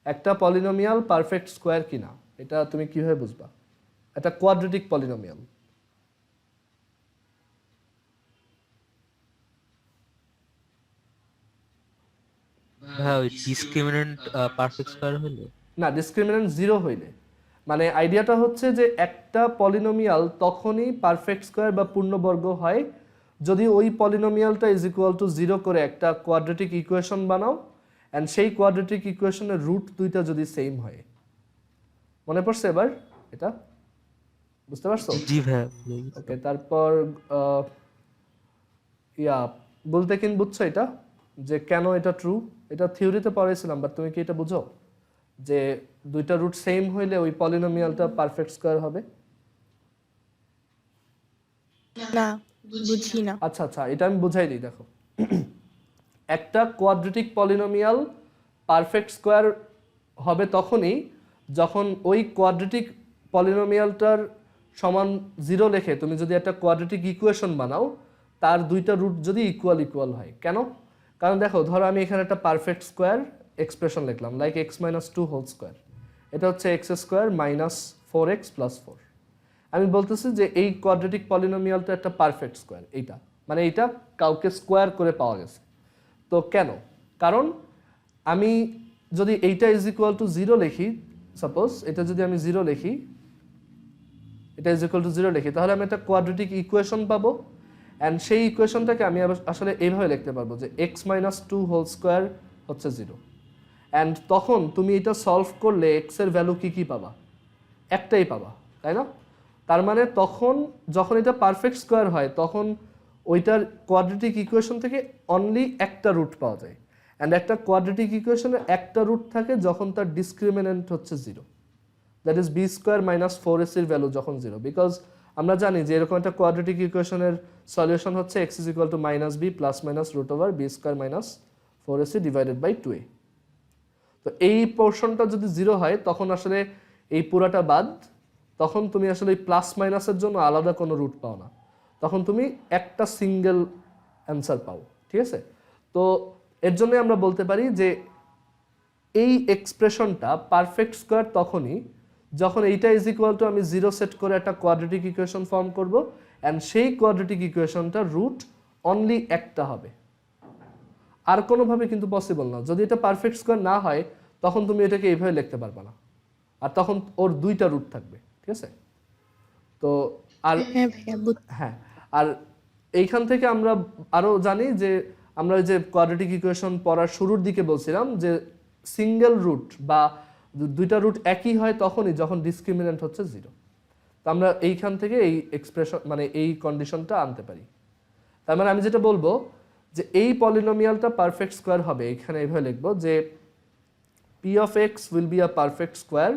একটা পলিনোমিয়াল পারফেক্ট স্কোয়ার কিনা এটা তুমি কিভাবে বুঝবা? একটা কোয়াড্রেটিক পলিনোমিয়াল। হ্যাঁ, ওই ডিসক্রিমিনেন্ট পারফেক্ট স্কয়ার হলে। না, ডিসক্রিমিনেন্ট জিরো হইলে, মানে আইডিয়াটা হচ্ছে যে একটা পলিনোমিয়াল তখনই পারফেক্ট স্কোয়ার বা পূর্ণবর্গ হয় যদি ওই পলিনোমিয়ালটা ইজ ইকুয়াল টু জিরো করে একটা কোয়াড্রেটিক ইকুয়েশন বানাও, অ্যান্ড সেই কোয়াড্রেটিক ইকুয়েশনের রুট দুইটা যদি সেম হয়। মনে পড়ছে এবার এটা? বুঝতে পারছো? জি ভাইয়া। ওকে, তারপর বলতে কিন বুঝছো এটা যে কেন এটা ট্রু? এটা থিওরিতে পড়াইছিলাম, বাট তুমি কি এটা বুঝো যে দুইটা রুট সেম হইলে ওই পলিনোমিয়ালটা পারফেক্ট স্কোয়ার হবে? না, বুঝি না। আচ্ছা আচ্ছা, এটা আমি বুঝাই দিই। দেখো, একটা কোয়াড্রেটিক পলিনোমিয়াল পারফেক্ট স্কোয়ার হবে তখনই যখন ওই কোয়াড্রেটিক পলিনোমিয়ালটার সমান জিরো লিখে তুমি যদি একটা কোয়াড্রেটিক ইকুয়েশন বানাও, তার দুইটা রুট যদি ইকুয়াল ইকুয়াল হয়। কেন? কারণ দেখো, ধরো আমি এখানে একটা পারফেক্ট স্কোয়ার এক্সপ্রেশন লিখলাম, like x minus 2 whole square. এটা হচ্ছে x square minus 4x plus 4। আমি বলতেছি যে এই কোয়াড্রেটিক পলিনোমিয়ালটা একটা পারফেক্ট স্কোয়ার, এইটা মানে এইটা কাউকে স্কোয়ার করে পাওয়া গেছে। তো কেন? কারণ আমি যদি এইটা ইজ ইকুয়াল টু জিরো লিখি, সাপোজ এটা যদি আমি জিরো লিখি, এটা ইজ ইকুয়াল টু জিরো লিখি, তাহলে আমি একটা কোয়াড্রেটিক ইকুয়েশন পাবো, অ্যান্ড সেই ইকুয়েশনটাকে আমি আসলে এইভাবে লিখতে পারবো যে এক্স মাইনাস 2 হোল স্কোয়ার হচ্ছে জিরো। অ্যান্ড তখন তুমি এটা সলভ করলে এক্স এর ভ্যালু কি কি পাবা? একটাই পাবা, তাই না? তার মানে তখন যখন এটা পারফেক্ট স্কোয়ার হয় তখন ওইটার কোয়াড্রেটিক ইকুয়েশন থেকে অনলি একটা রুট পাওয়া যায়। অ্যান্ড একটা কোয়াড্রেটিক ইকুয়েশনের একটা রুট থাকে যখন তার ডিসক্রিমিনেন্ট হচ্ছে zero, that is b square minus 4ac এর ভ্যালু যখন জিরো। বিকজ আমরা জানি যে এরকম একটা কোয়াড্রেটিক ইকুয়েশনের সলিউশন হচ্ছে x is equal to minus B plus minus root over B square minus 4ac divided by 2a। তো এই পোর্শনটা যদি জিরো হয় তখন আসলে এই পুরাটা বাদ, তখন তুমি আসলে এই প্লাস মাইনাসের জন্য আলাদা কোনো রুট পাও না, তখন তুমি একটা সিঙ্গেল অ্যান্সার পাও। ঠিক আছে? তো এর জন্য আমরা বলতে পারি যে এই এক্সপ্রেশনটা পারফেক্ট স্কোয়ার তখনই যখন এইটা ইজ ইকুয়াল টু আমি জিরো সেট করে একটা কোয়াড্রেটিক ইকুয়েশন ফর্ম করব, অ্যান্ড সেই কোয়াড্রেটিক ইকুয়েশনটা রুট অনলি একটা হবে, আর কোনোভাবে কিন্তু পসিবল না। যদি এটা পারফেক্ট স্কোয়ার না হয় তখন তুমি এটাকে এইভাবে লিখতে পারবে না, আর তখন ওর দুইটা রুট থাকবে। ঠিক আছে? তো আর হ্যাঁ ভাইয়া, হ্যাঁ, আর এইখান থেকে আমরা আরো জানি যে আমরা ওই যে কোয়াড্রেটিক ইকুয়েশন পড়ার শুরুর দিকে বলছিলাম যে সিঙ্গেল রুট বা দুইটা রুট একই হয় তখনই যখন ডিসক্রিমিনেন্ট হচ্ছে জিরো। তো আমরা এইখান থেকে এই এক্সপ্রেশন মানে এই কন্ডিশনটা আনতে পারি। তার মানে আমি যেটা বলবো যে এই পলিনোমিয়ালটা পারফেক্ট স্কোয়ার হবে, এখানে এইভাবে লিখবো যে P of x will be a perfect square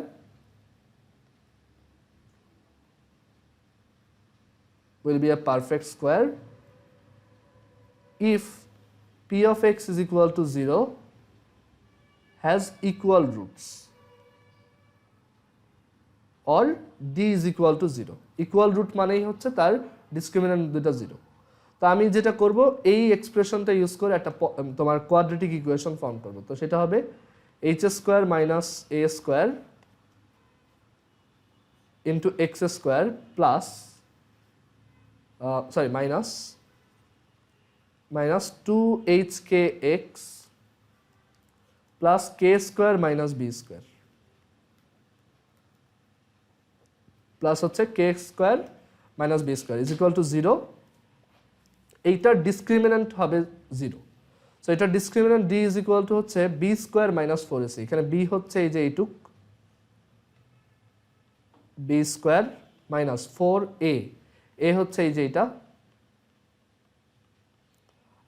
will be a perfect square if p of x is equal to 0 has equal roots or d is equal to 0. equal root মানেই হচ্ছে তার ডিসক্রিমিনেন্ট দুটো জিরো। তো আমি যেটা করব এই এক্সপ্রেশনটা ইউজ করে একটা তোমার কোয়াড্রেটিক ইকুয়েশন ফর্ম করব। তো সেটা হবে h square minus a square into x square plus minus 2hkx plus k square minus b square plus হচ্ছে k square minus b square is equal to 0, এইটার ডিসক্রিমিনেন্ট হবে 0। সো এটার discriminant d is equal to হচ্ছে b স্কোয়ার মাইনাস 4ac। এখানে b হচ্ছে এই যে এইটুক, b square minus 4a, a হচ্ছে এই যে এইটা,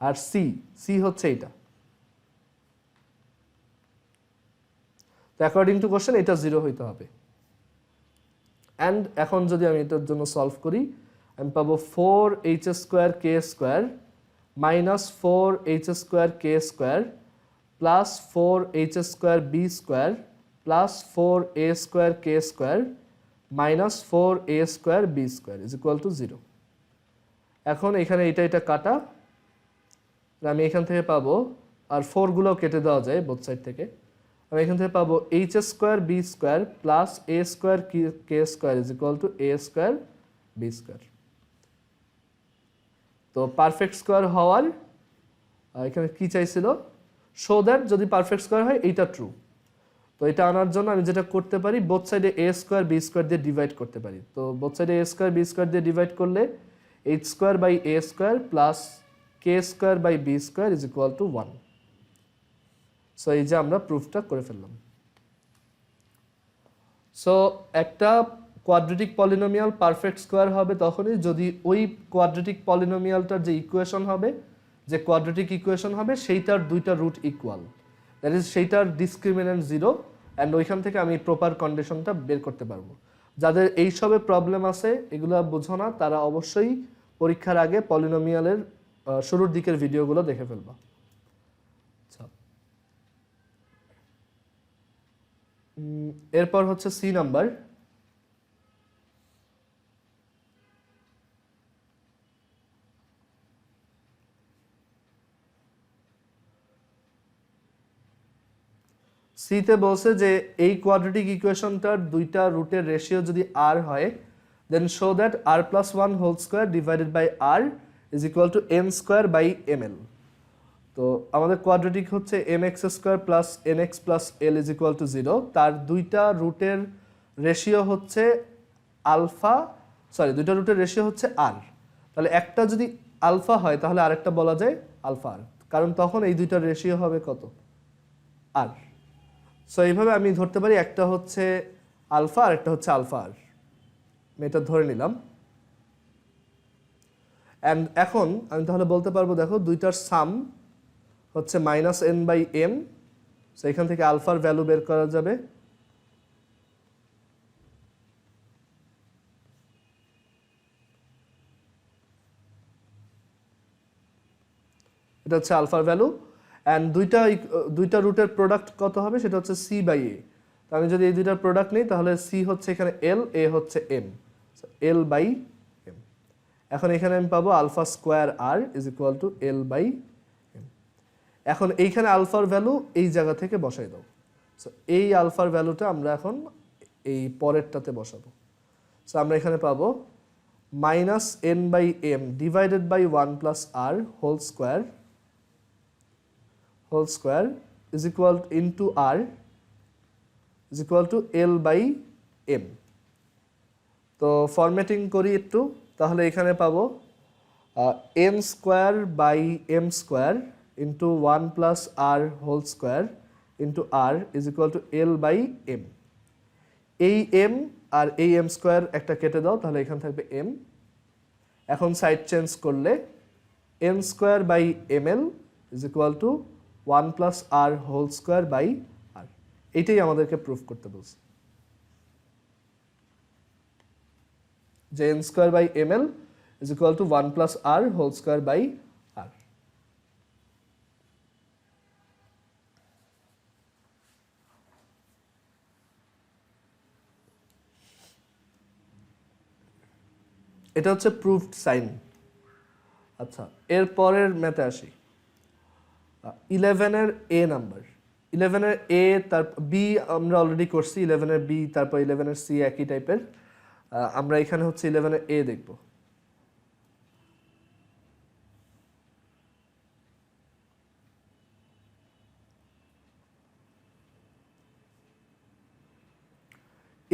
আর c হচ্ছে এইটা। তো অ্যাকর্ডিং টু কোশ্চেন এটা 0 হইতে হবে। অ্যান্ড এখন যদি আমি এটার জন্য সলভ করি, আমি পাবো 4h square k square minus 4h square k square plus 4h square b square plus 4a square k square minus 4a square b square is equal to 0। এখন এখানে এটা কাটা, আমি এখান থেকে পাবো, আর 4 গুলো কেটে দেওয়া যায় বোথ সাইড থেকে, আমি এখান থেকে পাবো h square b square plus a square k square is equal two a square b square. তো পারফেক্ট স্কোয়ার হওয়ার এখানে কি চাইছিল, শো দ্যাট যদি পারফেক্ট স্কোয়ার হয় এইটা ট্রু। তো এটা আনার জন্য আমি যেটা করতে পারি, বোথ সাইডে a স্কোয়ার b স্কোয়ার দিয়ে ডিভাইড করতে পারি। তো বোথ সাইডে a স্কোয়ার b স্কোয়ার দিয়ে ডিভাইড করলে h square by a square plus k square by b square is equal to 1। So এই যে আমরা প্রুফটা করে ফেললাম। সো একটা কোয়াড্রেটিক পলিনোমিয়াল পারফেক্ট স্কোয়ার হবে তখনই যদি ওই কোয়াড্রেটিক পলিনোমিয়ালটার যে ইকুয়েশন হবে, যে কোয়াড্রেটিক ইকুয়েশন হবে, সেইটার দুইটা রুট ইকুয়াল, দ্যাট ইজ সেইটার ডিসক্রিমিনেন্ট 0, অ্যান্ড ওইখান থেকে আমি প্রপার কন্ডিশনটা বের করতে পারবো। যাদের এইসবে প্রবলেম আছে, এগুলো বোঝো না, তারা অবশ্যই পরীক্ষার আগে পলিনোমিয়ালের শুরুর দিকের ভিডিওগুলো দেখে ফেলবা। এরপর হচ্ছে সি নাম্বার। সিতে বলছে যে এই কোয়াড্রেটিক ইকুয়েশনটার দুইটা রুটের রেশিও যদি আর হয়, then show that r plus 1 whole square divided by r is equal to n square by ml। তো আমাদের কোয়াড্রেটিক হচ্ছে mx square plus nx plus l is equal to 0। তার দুইটা রুটের রেশিও হচ্ছে দুইটা রুটের রেশিও হচ্ছে r। তাহলে একটা যদি আলফা হয় তাহলে আরেকটা বলা যায় আলফা r, কারণ তখন এই দুইটার রেশিও হবে কত, r। সো এইভাবে আমি ধরতে পারি একটা হচ্ছে আলফা আর একটা হচ্ছে আলফা আর, আমি এটা ধরে নিলাম। অ্যান্ড এখন আমি তাহলে বলতে পারবো, দেখো দুইটার সাম হচ্ছে minus n by m. So এখান থেকে আলফার ভ্যালু বের করা যাবে। এটা হচ্ছে আলফার ভ্যালু। অ্যান্ড দুইটা রুটের প্রোডাক্ট কত হবে, সেটা হচ্ছে সি বাই এ। তো আমি যদি এই দুইটার প্রোডাক্ট নিই তাহলে সি হচ্ছে এখানে এল, এ হচ্ছে এম, এল বাই এম। এখন এখানে আমি পাবো alpha square r is equal to l by m. এখন এইখানে আলফার ভ্যালু এই জায়গা থেকে বসাই দাও। সো এই আলফার ভ্যালুটা আমরা এখন এই পরেরটাতে বসাবো। সো আমরা এখানে পাবো minus n by m divided by 1 plus R whole square is equal into r is equal to l by m। তো ফরম্যাটিং করি একটু, তাহলে এখানে পাবো n square by m square into 1 plus R whole square into r is equal to l by m. এই এম আর এই এম স্কোয়ার একটা কেটে দাও, তাহলে এখানে থাকবে এম। এখন সাইড চেঞ্জ করলে N square by M L is equal to 1 plus R whole square by R. এইটাই আমাদেরকে প্রুফ করতে বলছে যে N square by M L is equal to 1 plus R whole square by R. এটা হচ্ছে প্রুফড সাইন। আচ্ছা, এর পরের ম্যাথে আসি। 11 এর এ নাম্বার, 11 এর এ, তার বি আমরা অলরেডি করছি, 11 এর বি, তারপর 11 এর সি একই টাইপের। আমরা এখানে হচ্ছে 11 এর এ দেখব।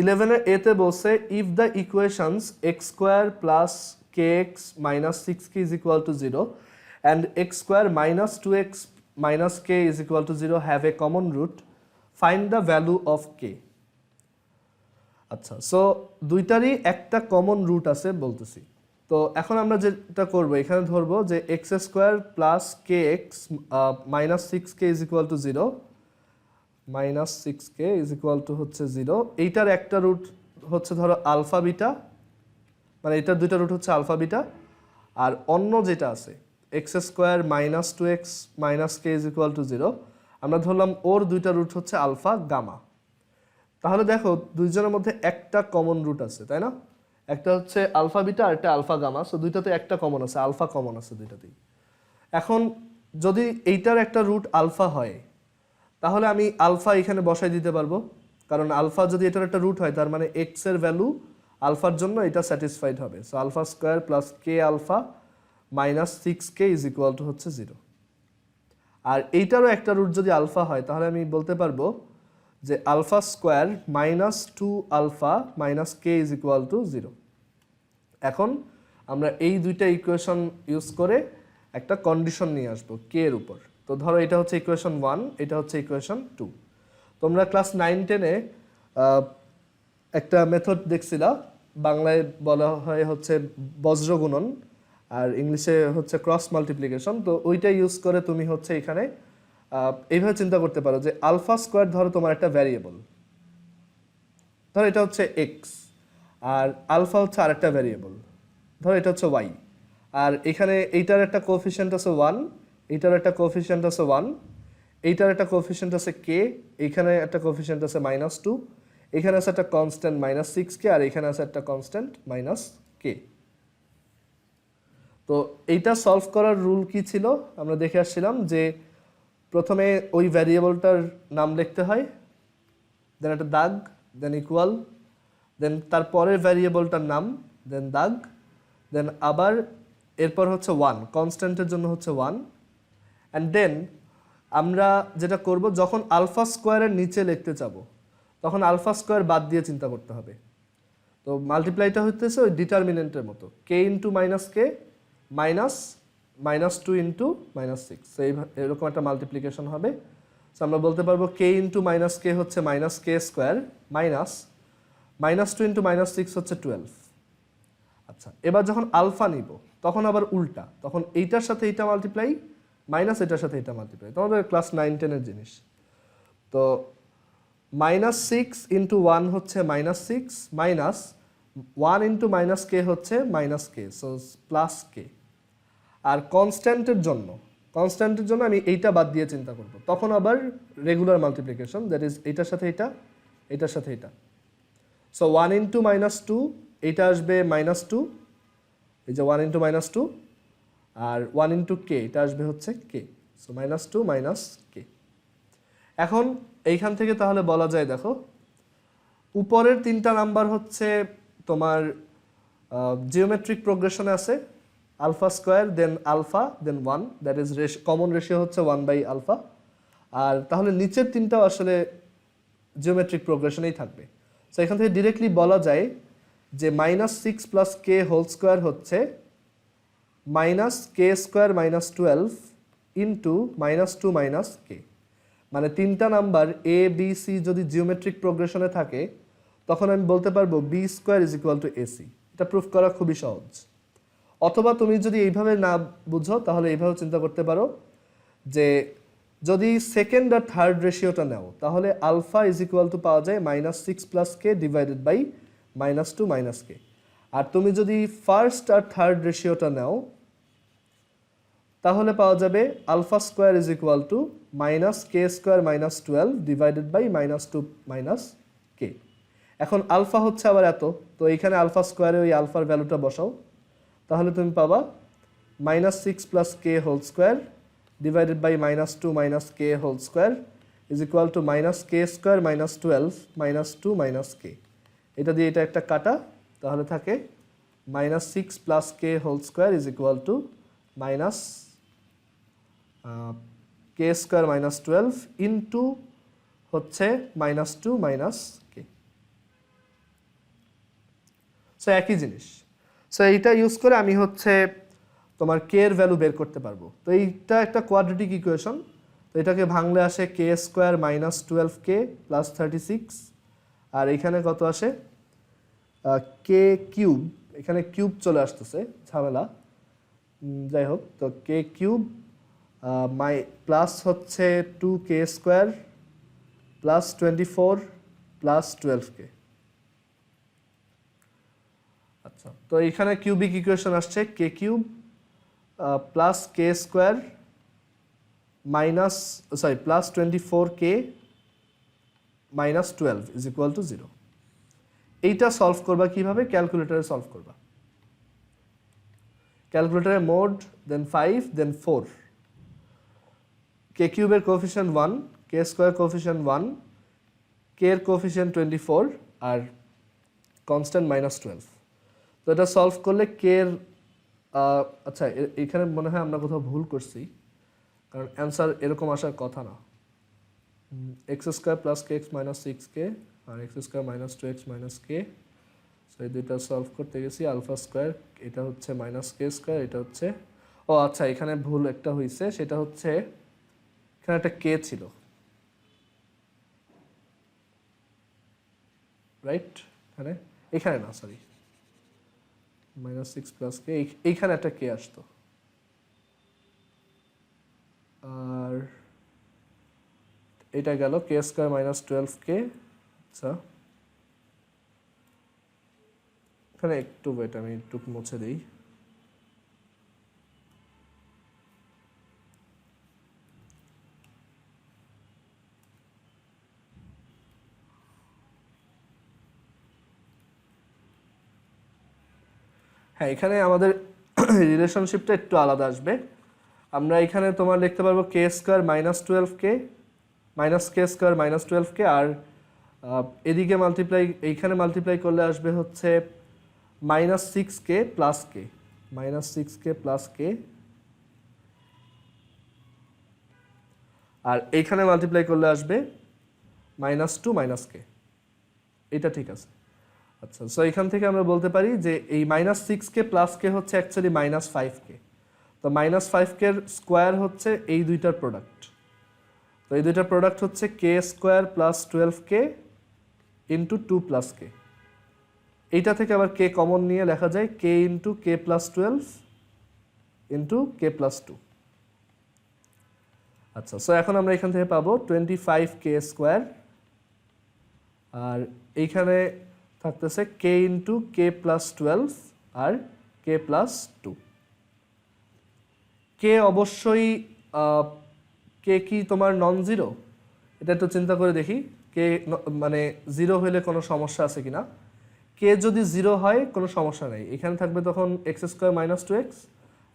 ইলেভেনের এতে বলছে if the equations x square plus kx minus 6k is equal to 0 and x square minus 2x minus k is equal to 0 have a common root, find the value of k. আচ্ছা, সো দুইটারই একটা কমন রুট আছে বলতেছি। তো এখন আমরা যেটা করব, এখানে ধরবো যে x square plus K X minus 6k is equal to 0, minus 6k is equal to হচ্ছে 0। এইটার একটা রুট হচ্ছে ধরো আলফা বিটা, মানে এটার দুইটা রুট হচ্ছে আলফা বিটা, আর অন্য যেটা আছে x square minus 2x minus k is equal to 0, আমরা ধরলাম ওর দুইটা রুট হচ্ছে আলফা গামা। তাহলে দেখো দুইজনের মধ্যে একটা কমন রুট আছে, তাই না? একটা হচ্ছে আলফা বিটা আর একটা আলফা গামা, সো দুইটাতে একটা কমন আছে, আলফা কমন আছে দুইটাতেই। এখন যদি এইটার একটা রুট আলফা হয় তাহলে আমি আলফা এখানে বসাই দিতে পারবো, কারণ আলফা যদি এটার একটা রুট হয় তার মানে এক্স এর ভ্যালু আলফার জন্য এটা স্যাটিসফাইড হবে। So alpha square plus k alpha minus 6k is equal to হচ্ছে 0। আর এইটারও একটা রুট যদি আলফা হয় তাহলে আমি বলতে পারবো যে alpha square minus 2 alpha minus k is equal to 0। এখন আমরা এই দুইটা ইকুয়েশন ইউজ করে একটা কন্ডিশন নিয়ে আসবো কে এর উপর। তো ধরো এটা হচ্ছে ইকুয়েশন 1, এটা হচ্ছে ইকুয়েশন 2। তোমরা ক্লাস 9-10-এ একটা মেথড দেখছিলা, বাংলায় বলা হয় হচ্ছে বজ্রগুণন আর ইংলিশে হচ্ছে ক্রস মাল্টিপ্লিকেশন। তো ওইটা ইউজ করে তুমি হচ্ছে এখানে এইভাবে চিন্তা করতে পারো যে আলফা স্কোয়ার ধরো তোমার একটা ভ্যারিয়েবল, ধরো এটা হচ্ছে এক্স আর আলফা হচ্ছে আরেকটা ভ্যারিয়েবল, ধরো এটা হচ্ছে ওয়াই, আর এখানে এইটার একটা কোএফিসিয়েন্ট আছে 1, এইটার একটা কোএফিসিয়েন্ট আছে 1, এইটার একটা কোএফিসিয়েন্ট আছে কে, এইখানে একটা কোএফিসিয়েন্ট আছে -2, এখানে আছে একটা কনস্ট্যান্ট -6k আর এখানে আছে একটা কনস্ট্যান্ট -k। তো এইটা সলভ করার রুল কি ছিল আমরা দেখে আসছিলাম যে প্রথমে ওই ভ্যারিয়েবলটার নাম লিখতে হয়, দেন একটা দাগ, দেন ইকুয়াল, দেন তারপরের ভ্যারিয়েবলটার নাম, দেন দাগ, দেন আবার এরপর হচ্ছে 1, কনস্ট্যান্টের জন্য হচ্ছে 1, অ্যান্ড দেন আমরা যেটা করব যখন আলফা স্কোয়ারের নিচে লিখতে চাবো তখন আলফা স্কোয়ার বাদ দিয়ে চিন্তা করতে হবে। তো মাল্টিপ্লাইটা হইতেছে ওই ডিটারমিনেন্টের মতো, কে ইন্টু মাইনাস কে মাইনাস -2 ইন্টু -6, সো এরকম একটা মাল্টিপ্লিকেশন হবে। সো আমরা বলতে পারবো কে ইন্টু মাইনাস কে হচ্ছে মাইনাস কে স্কোয়ার মাইনাস -2 ইন্টু -6 হচ্ছে 12। আচ্ছা, এবার যখন আলফা নিব তখন আবার উল্টা, তখন এইটার সাথে এইটা মাল্টিপ্লাই মাইনাস এটার সাথে এটা মাল্টিপ্লাই, তোমাদের ক্লাস 9-10-এর জিনিস। তো -6 ইন্টু 1 হচ্ছে -6 মাইনাস 1 ইন্টু মাইনাস কে হচ্ছে মাইনাস কে, সো প্লাস কে। আর কনস্ট্যান্টের জন্য আমি এইটা বাদ দিয়ে চিন্তা করব, তখন আবার রেগুলার মাল্টিপ্লিকেশন, দ্যাট ইজ এইটার সাথে এটা, এটার সাথে এটা। সো 1 ইন্টু -2 এইটা আসবে -2, এই যে 1 ইন্টু -2, আর 1 ইন্টু কে এটা আসবে হচ্ছে কে, সো -2 মাইনাস কে। এখন এইখান থেকে তাহলে বলা যায় দেখো উপরের তিনটা নাম্বার হচ্ছে তোমার জিওমেট্রিক প্রোগ্রেশনে আছে, alpha square then alpha then 1, that is common ratio হচ্ছে 1/আলফা। আর তাহলে নিচের তিনটাও আসলে জিওমেট্রিক প্রোগ্রেশনেই থাকবে। সো এখান থেকে ডিরেক্টলি বলা যায় যে -6 প্লাস কে হোল স্কোয়ার হচ্ছে -k square -12 into -2 minus k. মানে তিনটা নাম্বার এ বি সি যদি জিওমেট্রিক প্রোগ্রেশনে থাকে তখন আমি বলতে পারবো b square is equal to ac. এটা প্রুফ করা খুবই সহজ। অথবা তুমি যদি এইভাবে না বুঝো তাহলে এইভাবে চিন্তা করতে পারো যে যদি সেকেন্ড আর থার্ড রেশিওটা নাও তাহলে আলফা ইজ ইকুয়াল টু পাওয়া যায় -6 plus K divided by -2 minus K. আর তুমি যদি ফার্স্ট আর থার্ড রেশিওটা নাও তাহলে পাওয়া যাবে alpha square is equal to -k square -12 divided by -2 minus K. এখন আলফা হচ্ছে আবার এত, তো এইখানে আলফা স্কোয়ারে ওই আলফার ভ্যালুটা বসাও, তাহলে তুমি পাবা -6 plus K whole square divided by -2 minus K whole square is equal to -k square -12 -2 minus K. এটা দিয়ে এটা একটা কাটা, তাহলে থাকে -6 plus K whole square is equal to k square -12 into হচ্ছে -2 মাইনাস কে। সো একই জিনিস। সো এইটা ইউজ করে আমি হচ্ছে তোমার কে এর ভ্যালু বের করতে পারবো। তো এইটা একটা কোয়াড্রেটিক ইকুয়েশন। তো এটাকে ভাঙলে আসে কে স্কোয়ার মাইনাস 12k প্লাস 36, আর এখানে কত আসে কে কিউব, এখানে কিউব চলে আসতেছে ঝামেলা, যাই হোক। তো কে কিউব প্লাস হচ্ছে 2k square plus 24 plus 12k। আচ্ছা, তো এখানে কিউবিক ইকুয়েশন আসছে K cube plus K square minus plus 24k minus 12 is equal to 0। এইটা সলভ করবা কিভাবে? ক্যালকুলেটরে সলভ করবা। ক্যালকুলেটরে মোড দেন 5 দেন 4, কে কিউবের কোএফিসিয়েন্ট 1, কে স্কোয়ার কোএফিসিয়েন্ট 1, কে এর কোএফিসিয়েন্ট 24 আর কনস্ট্যান্ট মাইনাস 12। তো এটা সলভ করলে কে এর আচ্ছা এখানে মনে হয় আমরা কোথাও ভুল করছি, কারণ অ্যান্সার এরকম আসার কথা না। X square plus K X minus 6k আর X square minus 2x minus K. So এই দুইটা সলভ করতে গেছি আলফা স্কোয়ার, এটা হচ্ছে মাইনাস কে স্কোয়ার, এটা হচ্ছে আচ্ছা এখানে ভুল একটা হয়েছে, সেটা হচ্ছে এখানে একটা কে ছিল, রাইট? এখানে না, সরি, মাইনাস 6 প্লাস কে, এইখানে একটা কে আসতো, আর এটা গেল কে স্কোয়ার মাইনাস 12k। আচ্ছা এখানে একটু ওয়েট, আমি একটু মুছে দিই। হ্যাঁ, এখানে আমাদের রিলেশনশিপটা একটু আলাদা আসবে। আমরা এখানে তোমার লিখতে পারবো কে স্কোয়ার মাইনাস 12k মাইনাস কে স্কোয়ার মাইনাস 12k, আর এদিকে মাল্টিপ্লাই, এইখানে মাল্টিপ্লাই করলে আসবে হচ্ছে মাইনাস 6k প্লাস কে, মাইনাস 6k প্লাস কে, আর এইখানে মাল্টিপ্লাই করলে আসবে মাইনাস 2 মাইনাস কে। এটা ঠিক আছে। আচ্ছা, সো এখান থেকে আমরা বলতে পারি যে এই মাইনাস 6k প্লাস কে হচ্ছে অ্যাকচুয়ালি মাইনাস 5k। তো মাইনাস 5k এর স্কোয়ার হচ্ছে এই দুইটার প্রোডাক্ট। তো এই দুইটার প্রোডাক্ট হচ্ছে K square plus 12k into 2 plus K. এইটা থেকে আবার কে কমন নিয়ে লেখা যায় K into K plus 12 into K plus 2। আচ্ছা, সো এখন আমরা এখান থেকে পাবো 25k স্কোয়ার, আর এইখানে থাকতেছে কে ইন্টু কে প্লাস 12 আর কে প্লাস 2। কে অবশ্যই কে কি তোমার নন জিরো? এটা একটু চিন্তা করে দেখি, কে মানে জিরো হলে কোনো সমস্যা আছে কিনা। কে যদি জিরো হয় কোনো সমস্যা নেই, এখানে থাকবে তখন এক্স স্কোয়ার মাইনাস 2x,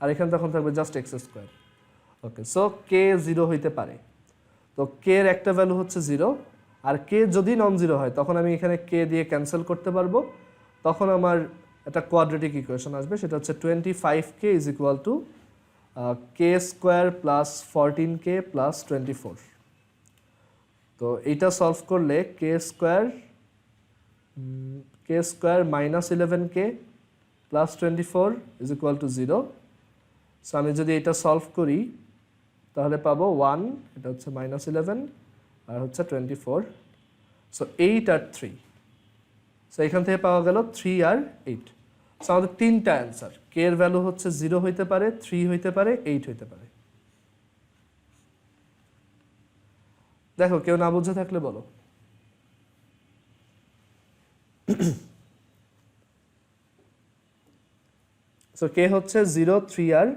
আর এখানে তখন থাকবে জাস্ট এক্স স্কোয়ার। ওকে, সো কে জিরো হইতে পারে। তো কে এর একটা ভ্যালু হচ্ছে জিরো, আর কে যদি নন জিরো হয় তখন আমি এখানে কে দিয়ে ক্যান্সেল করতে পারবো, তখন আমার একটা কোয়াড্রেটিক ইকুয়েশন আসবে, সেটা হচ্ছে 25k is equal to K square plus 14k plus 24। তো এইটা সলভ করলে K square minus 11k plus 24 is equal to 0। So আমি যদি এটা সলভ করি তাহলে পাবো 1, এটা হচ্ছে মাইনাস 11 আর হচ্ছে 24। সো 8 আর 3, সো এখান থেকে পাওয়া গেল 3 আর 8। সো আমাদের তিনটা অ্যান্সার, কে এর ভ্যালু হচ্ছে 0 হইতে পারে, 3 হইতে পারে, 8 হইতে পারে। দেখো, কেউ না বুঝে থাকলে বলো। সো কে হচ্ছে 0, 3 আর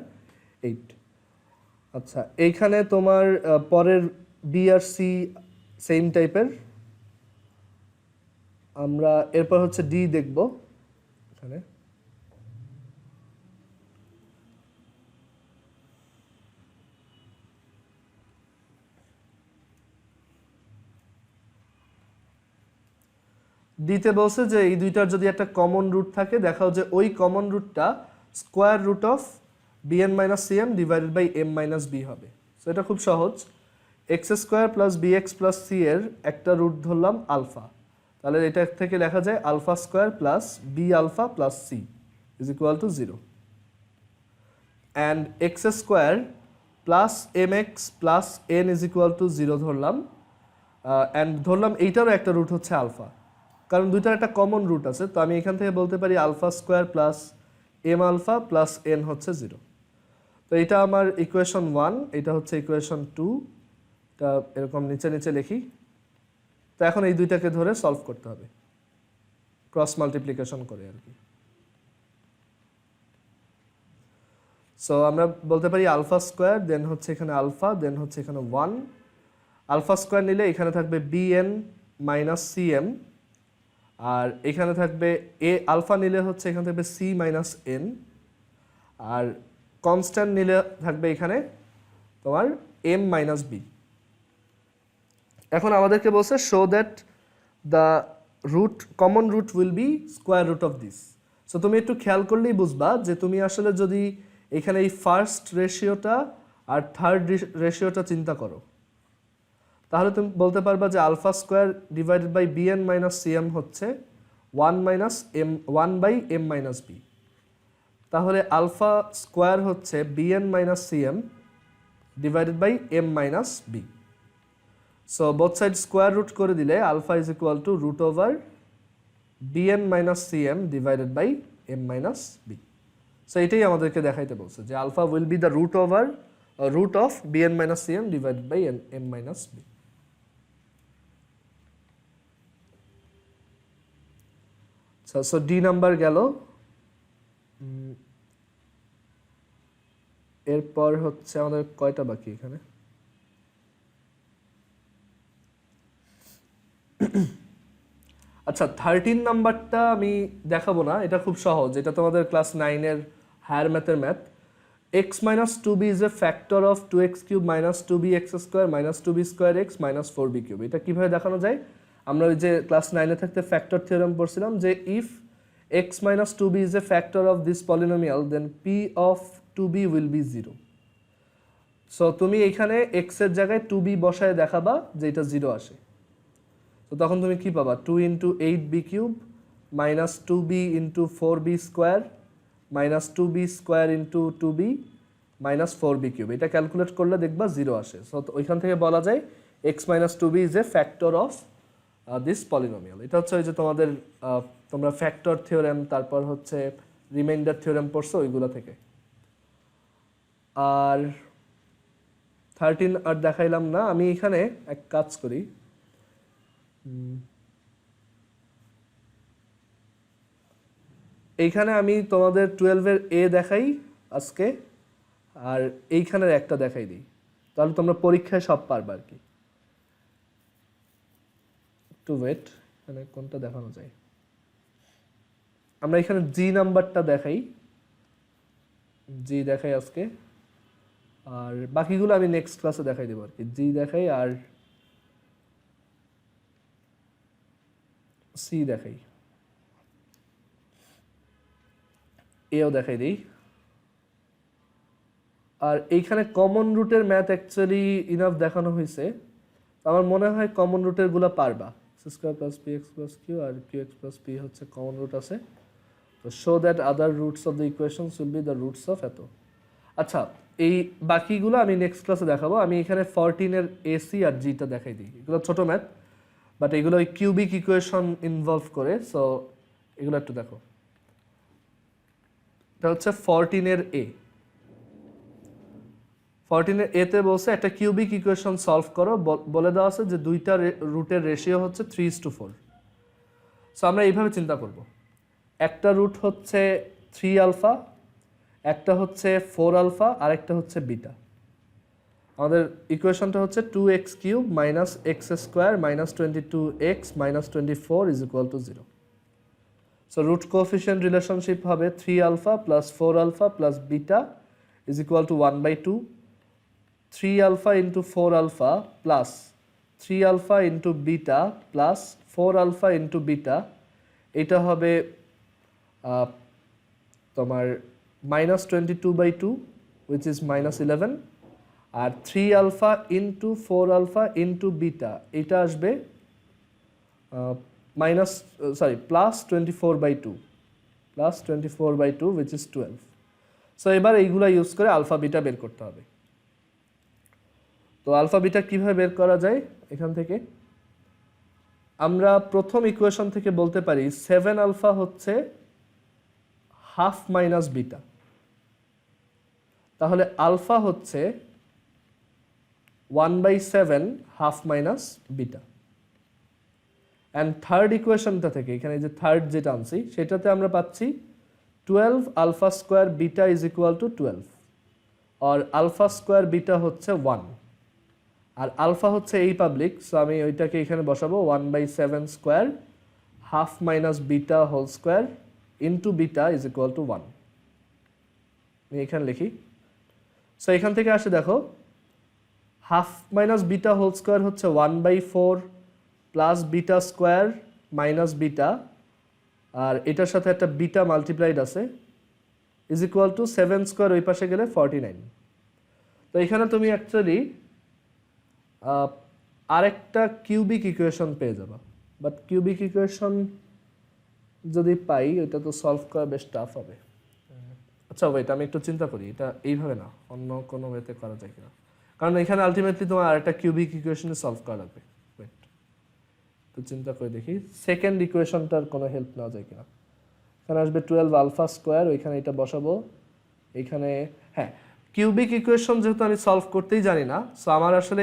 8। আচ্ছা, এইখানে তোমার পরের বি আর সি সেম টাইপের, আমরা এরপর হচ্ছে ডি দেখব। এখানে ডিতে বলছে যে এই দুইটার যদি একটা কমন রুট থাকে, দেখাও যে ওই কমন রুটটা square root of bn minus cm divided by m minus b হবে। সো এটা খুব সহজ, x square plus bx plus c এর একটা রুট ধরলাম আলফা, তাহলে এটা থেকে লেখা যায় alpha square plus b alpha plus c. is equal to 0 and x square plus mx plus n is equal to 0 ধরলাম and ধরলাম এইটারও একটা রুট হচ্ছে আলফা, কারণ দুইটার একটা কমন রুট আছে। তো আমি এখান থেকে বলতে পারি alpha square plus m alpha plus N হচ্ছে 0। তো এটা আমার ইকুয়েশন 1, এটা হচ্ছে ইকুয়েশন 2, এটা এরকম নিচে নিচে লিখি। তো এখন এই দুইটাকে ধরে সলভ করতে হবে ক্রস মাল্টিপ্লিকেশন করে আর কি। সো আমরা বলতে পারি আলফা স্কোয়ার দেন হচ্ছে এখানে আলফা দেন হচ্ছে এখানে 1, আলফা স্কোয়ার নিলে এখানে থাকবে বিএন মাইনাস সিএম, আর এখানে থাকবে এ আলফা নিলে হচ্ছে এখানে থাকবে সি মাইনাস এন, আর কনস্ট্যান্ট নিলে থাকবে এখানে তোমার এম মাইনাস বি। এখন আমাদেরকে বলছে show that the root common root will be square root of this. So তুমি একটু খেয়াল করলেই বুঝবা যে তুমি আসলে যদি এখানে এই ফার্স্ট রেশিওটা আর থার্ড রেশিওটা চিন্তা করো, তাহলে তুমি বলতে পারবা যে alpha square divided by b n minus c m হচ্ছে 1 বাই এম মাইনাস বি। তাহলে আলফা স্কোয়ার হচ্ছে b n minus c m divided by m minus b. So both side square root করে দিলে alpha is equal to root over b n minus c m divided by m minus b. সো এটাই আমাদেরকে দেখাইতে বলছে যে alpha will be the root of b n minus c m divided by m minus b. So D number গেল। এরপর হচ্ছে আমাদের কয়টা বাকি এখানে? আচ্ছা 13 নাম্বারটা আমি দেখাবো না, এটা খুব সহজ, এটা তোমাদের ক্লাস 9-এর হায়ার ম্যাথের math. x minus 2b is a factor of 2x cube minus 2bx square minus 2b square x minus 4b cube। এটা কিভাবে দেখানো যায়? আমরা ওই যে ক্লাস 9-এ থাকতে ফ্যাক্টর থিওরেম পড়ছিলাম যে if x minus 2b is a factor of this polynomial then p of 2b will be 0। So তুমি এখানে x এর জায়গায় 2b বসায় দেখাবা যে এটা 0 আসে। তো তখন তুমি কি পাবা? 2 into 8b cube minus 2b into 4b square minus 2b square into 2b minus 4b cube। এটা ক্যালকুলেট করলে দেখবা 0 আসে। সো ওইখান থেকে বলা যায় x minus 2b is a factor of this polynomial। এটা হচ্ছে ওই যে তোমাদের তোমরা ফ্যাক্টর থিওরেম তারপর হচ্ছে রিমাইন্ডার থিওরেম পড়ছো ওইগুলো থেকে। আর 13 আর দেখাইলাম না, আমি এখানে এক কাজ করি, এইখানে আমি তোমাদের 12-এর এ দেখাই আজকে, আর এইখানের একটা দেখাই দিই, তাহলে তোমরা পরীক্ষায় সব পারবে আর কি। একটু ওয়েট, এখানে কোনটা দেখানো যায়? আমরা এখানে জি নাম্বারটা দেখাই, জি দেখাই আজকে, আর বাকিগুলো আমি নেক্সট ক্লাসে দেখাই দেবো আর কি। জি দেখাই আর সি দেখাই, এও দেখাই দিই। আর এইখানে কমন রুটের ম্যাথ অ্যাকচুয়ালি ইনাফ দেখানো হয়েছে, আমার মনে হয় কমন রুটের গুলো পারবা। Square plus P X plus Q আর কিউ এক্স প্লাস পি হচ্ছে কমন রুট আছে। তো show that other roots of the equations will be the roots of এত। আচ্ছা এই বাকিগুলো আমি নেক্সট ক্লাসে দেখাবো। আমি এখানে 14-এর এসি আর জিটা দেখাই দিই, এগুলো ছোট ম্যাথ বাট এগুলো ওই কিউবিক ইকুয়েশন ইনভলভ করে, সো এগুলো একটু দেখো। এটা হচ্ছে 14-এর এ। 14-এর এতে বলছে একটা কিউবিক ইকুয়েশন সলভ করো, বলে দেওয়া আছে যে দুইটা রুটের রেশিও হচ্ছে 3:4। সো আমরা এইভাবে চিন্তা করব, একটা রুট হচ্ছে 3 আলফা, একটা হচ্ছে 4 আলফা, আর একটা হচ্ছে বিটা। আমাদের ইকুয়েশনটা হচ্ছে 2x cube minus x square minus 22x minus 24 is equal to 0। So root coefficient relationship হবে 3 alpha plus 4 alpha plus beta is equal to 1/2। 3 alpha into 4 alpha plus 3 alpha into beta plus 4 alpha into beta, এটা হবে তোমার মাইনাস 22/2 উইচ ইজ মাইনাস 11। আর 3 alpha into 4 alpha into beta, এটা আসবে plus 24/2। Plus 24/2 which is 12. So এবার এইগুলা ইউজ করে আলফা বিটা বের করতে হবে। তো আলফা বিটা কিভাবে বের করা যায় এখান থেকে? আমরা প্রথম ইকুয়েশন থেকে বলতে পারি 7 আলফা হচ্ছে হাফ মাইনাস বিটা, তাহলে আলফা হচ্ছে 1/7 half minus beta. And third ইকুয়েশনটা থেকে এখানে যে থার্ড যেটা আনছি সেটাতে আমরা পাচ্ছি 12 alpha square beta is equal to 12, আর আলফা স্কোয়ার বিটা হচ্ছে 1, আর আলফা হচ্ছে এই পাবলিক, সো আমি ওইটাকে এখানে বসাবো 1/7 square half minus beta whole square into beta is equal to 1। আমি এখানে লিখি। সো এখান থেকে আসে দেখো half minus beta whole square হচ্ছে 1/4 plus beta square minus beta, আর এটার সাথে একটা বিটা মাল্টিপ্লাইড আছে, ইজ ইকুয়াল টু 7 স্কোয়ার ওই পাশে গেলে 49। তো এখানে তুমি অ্যাকচুয়ালি আরেকটা কিউবিক ইকুয়েশন পেয়ে যাবা, বাট কিউবিক ইকুয়েশন যদি পাই এটা তো সলভ করা বেশ টাফ হবে। আচ্ছা ওয়েট, আমি একটু চিন্তা করি এটা এইভাবে না অন্য কোনো ওয়েতে করা যায় কিনা, কারণ এখানে আলটিমেটলি তোমার আরেকটা কিউবিক ইকুয়েশনে সলভ করা লাগবে। ওয়েট, তো চিন্তা করে দেখি সেকেন্ড ইকুয়েশনটার কোনো হেল্প নেওয়া যায় কিনা। এখানে আসবে 12 আলফা স্কোয়ার, ওইখানে এটা বসাবো এইখানে। হ্যাঁ, কিউবিক ইকুয়েশন যেহেতু আমি সলভ করতেই জানি না, সো আমার আসলে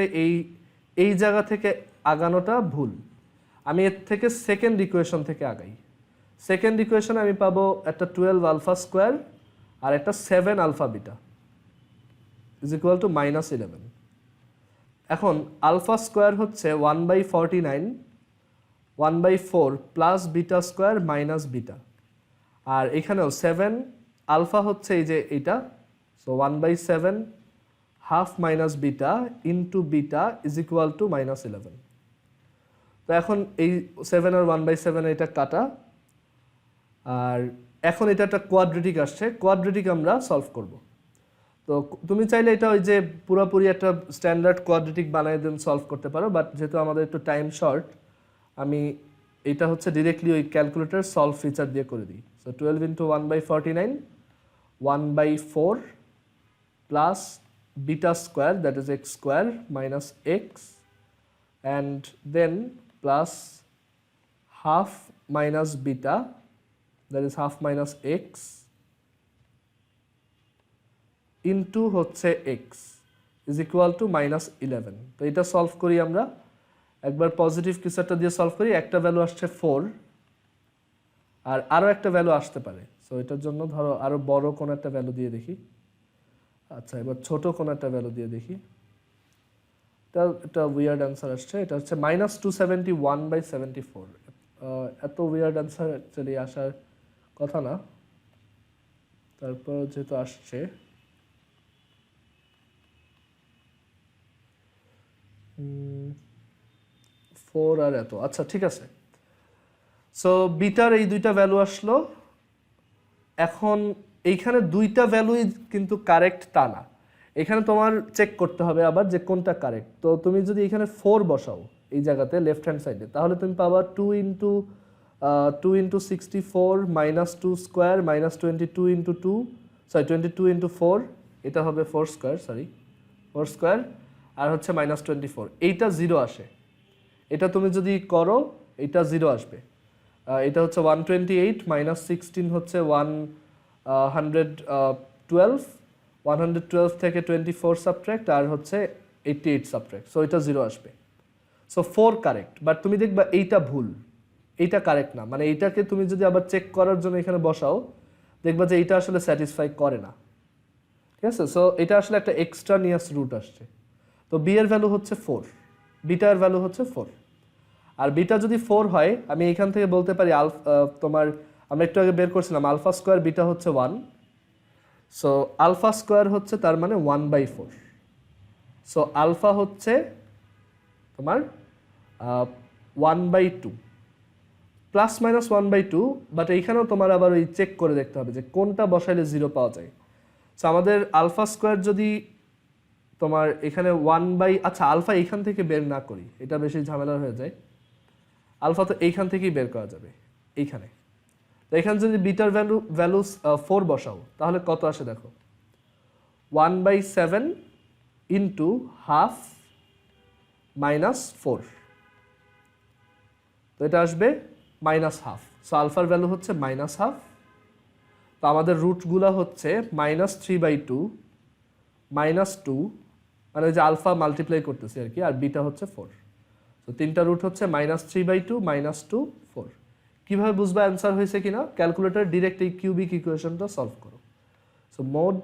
এই জায়গা থেকে আগানোটা ভুল। আমি এর থেকে সেকেন্ড ইকুয়েশন থেকে আগাই। সেকেন্ড ইকুয়েশনে আমি পাবো একটা 12 আলফা স্কোয়ার আর একটা 7 alpha beta is equal to -11। এখন আলফা স্কোয়ার হচ্ছে 1/49 1/4 plus beta square minus beta, আর এখানেও 7 আলফা হচ্ছে এই যে এইটা, so 1/7 half minus beta into beta is equal to -11। তো এখন এই 7 আর 1/7 এটা কাটা, আর এখন এটা একটা কোয়াড্রেটিক আসছে, কোয়াড্রেটিক আমরা সলভ করব। তো তুমি চাইলে এটা ওই যে পুরোপুরি একটা স্ট্যান্ডার্ড কোয়াড্রেটিক বানিয়ে দেন সলভ করতে পারো, বাট যেহেতু আমাদের একটু টাইম শর্ট আমি এটা হচ্ছে ডিরেক্টলি ওই ক্যালকুলেটর সলভ ফিচার দিয়ে করে দিই। So 12 into 1/49 1/4 plus beta square that is x square minus x, and then plus half minus beta that is half minus x into হচ্ছে এক্স ইজ ইকুয়াল টু -11। তো এটা সলভ করি আমরা, একবার পজিটিভ কিছু একটা দিয়ে সলভ করি, একটা ভ্যালু আসছে 4 আর আরও একটা ভ্যালু আসতে পারে। সো এটার জন্য ধরো আরও বড় কোনো একটা ভ্যালু দিয়ে দেখি। আচ্ছা এবার ছোট কোনো একটা ভ্যালু দিয়ে দেখি। এটা উইয়ার্ড অ্যান্সার আসছে, এটা হচ্ছে -271/74। এত উইয়ার্ড অ্যান্সার অ্যাকচুয়ালি আসার কথা না, তারপর যেহেতু আসছে। ফোর আর এত, আচ্ছা ঠিক আছে। সো বিটার এই দুইটা ভ্যালু আসলো। এখন এইখানে দুইটা ভ্যালুই কিন্তু কারেক্ট তা না, এখানে তোমার চেক করতে হবে আবার যে কোনটা কারেক্ট। তো তুমি যদি এখানে 4 বসাও এই জায়গাতে লেফট হ্যান্ড সাইডে, তাহলে তুমি পাবা 2 into 64 -2 square -22 into 2 sorry 22 into 4, এটা হবে 4 স্কোয়ার, সরি 4 স্কোয়ার, আর হচ্ছে -24। এইটা 0 আসে, এটা তুমি যদি করো এটা 0 আসবে। এটা হচ্ছে 128 -16 হচ্ছে 112 থেকে 24 সাবট্রাক্ট আর হচ্ছে 88 সাবট্রাক্ট, সো এটা 0 আসবে। সো 4 কারেক্ট, বাট তুমি দেখবা এইটা ভুল, এইটা কারেক্ট না, মানে এইটাকে তুমি যদি আবার চেক করার জন্য এখানে বসাও দেখবা যে এইটা আসলে স্যাটিসফাই করে না, ঠিক আছে। সো এটা আসলে একটা এক্সট্রানিয়াস রুট আসছে। তো বি এর ভ্যালু হচ্ছে 4, বিটার ভ্যালু হচ্ছে 4, আর বিটা যদি 4 হয় আমি এখান থেকে বলতে পারি তোমার আমরা একটু আগে বের করছিলাম আলফা স্কোয়ার বিটা হচ্ছে 1, সো আলফা স্কোয়ার হচ্ছে তার মানে 1/4, সো আলফা হচ্ছে তোমার 1/2 প্লাস মাইনাস 1/2, বাট এইখানেও তোমার আবার ওই চেক করে দেখতে হবে যে কোনটা বসাইলে 0 পাওয়া যায়। সো আমাদের আলফা স্কোয়ার যদি তোমার এখানে আচ্ছা আলফা এইখান থেকে বের না করি, এটা বেশি ঝামেলার হয়ে যায়। আলফা তো এইখান থেকেই বের করা যাবে, এইখানে তো এখানে যদি বিটার ভ্যালু 4 বসাও তাহলে কত আসে দেখো, 1/7 ইন্টু হাফ মাইনাস 4, তো এটা আসবে মাইনাস হাফ। সো আলফার ভ্যালু হচ্ছে মাইনাস হাফ। তো আমাদের রুটগুলো হচ্ছে -3/2, -2, মানে যে আলফা মাল্টিপ্লাই করতেছি আর কি, আর বিটা হচ্ছে 4। তো তিনটা রুট হচ্ছে -3/2, -2, 4। কীভাবে বুঝবা অ্যান্সার হয়েছে কিনা? ক্যালকুলেটর ডিরেক্ট এই কিউবিক ইকুয়েশনটা সলভ করো। So mode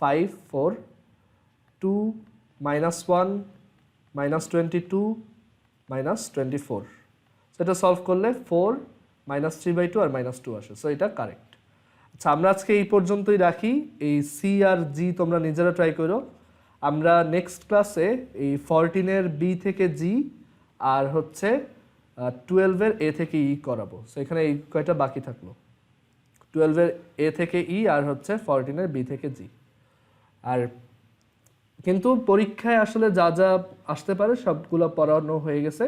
5, 4, 2, -1, -22, -24। সেটা সলভ করলে 4, -3/2 আর -2 আসে। সো এটা কারেক্ট। আচ্ছা, আমরা আজকে এই পর্যন্তই রাখি। এই সি আর জি তোমরা নিজেরা ট্রাই করো। আমরা নেক্সট ক্লাসে এই 14-এর বি থেকে জি আর হচ্ছে 12-এর এ থেকে ই করাবো। সো এখানে এই কয়টা বাকি থাকলো, 12-এর এ থেকে ই আর হচ্ছে 14-এর বি থেকে জি। আর কিন্তু পরীক্ষায় আসলে যা যা আসতে পারে সবগুলো পড়ানো হয়ে গেছে।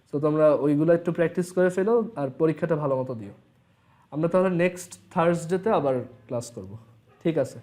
সো তোমরা ওইগুলো একটু প্র্যাকটিস করে ফেলো আর পরীক্ষাটা ভালো মতো দিও। আমরা তাহলে নেক্সট থার্সডেতে আবার ক্লাস করব। ঠিক আছে।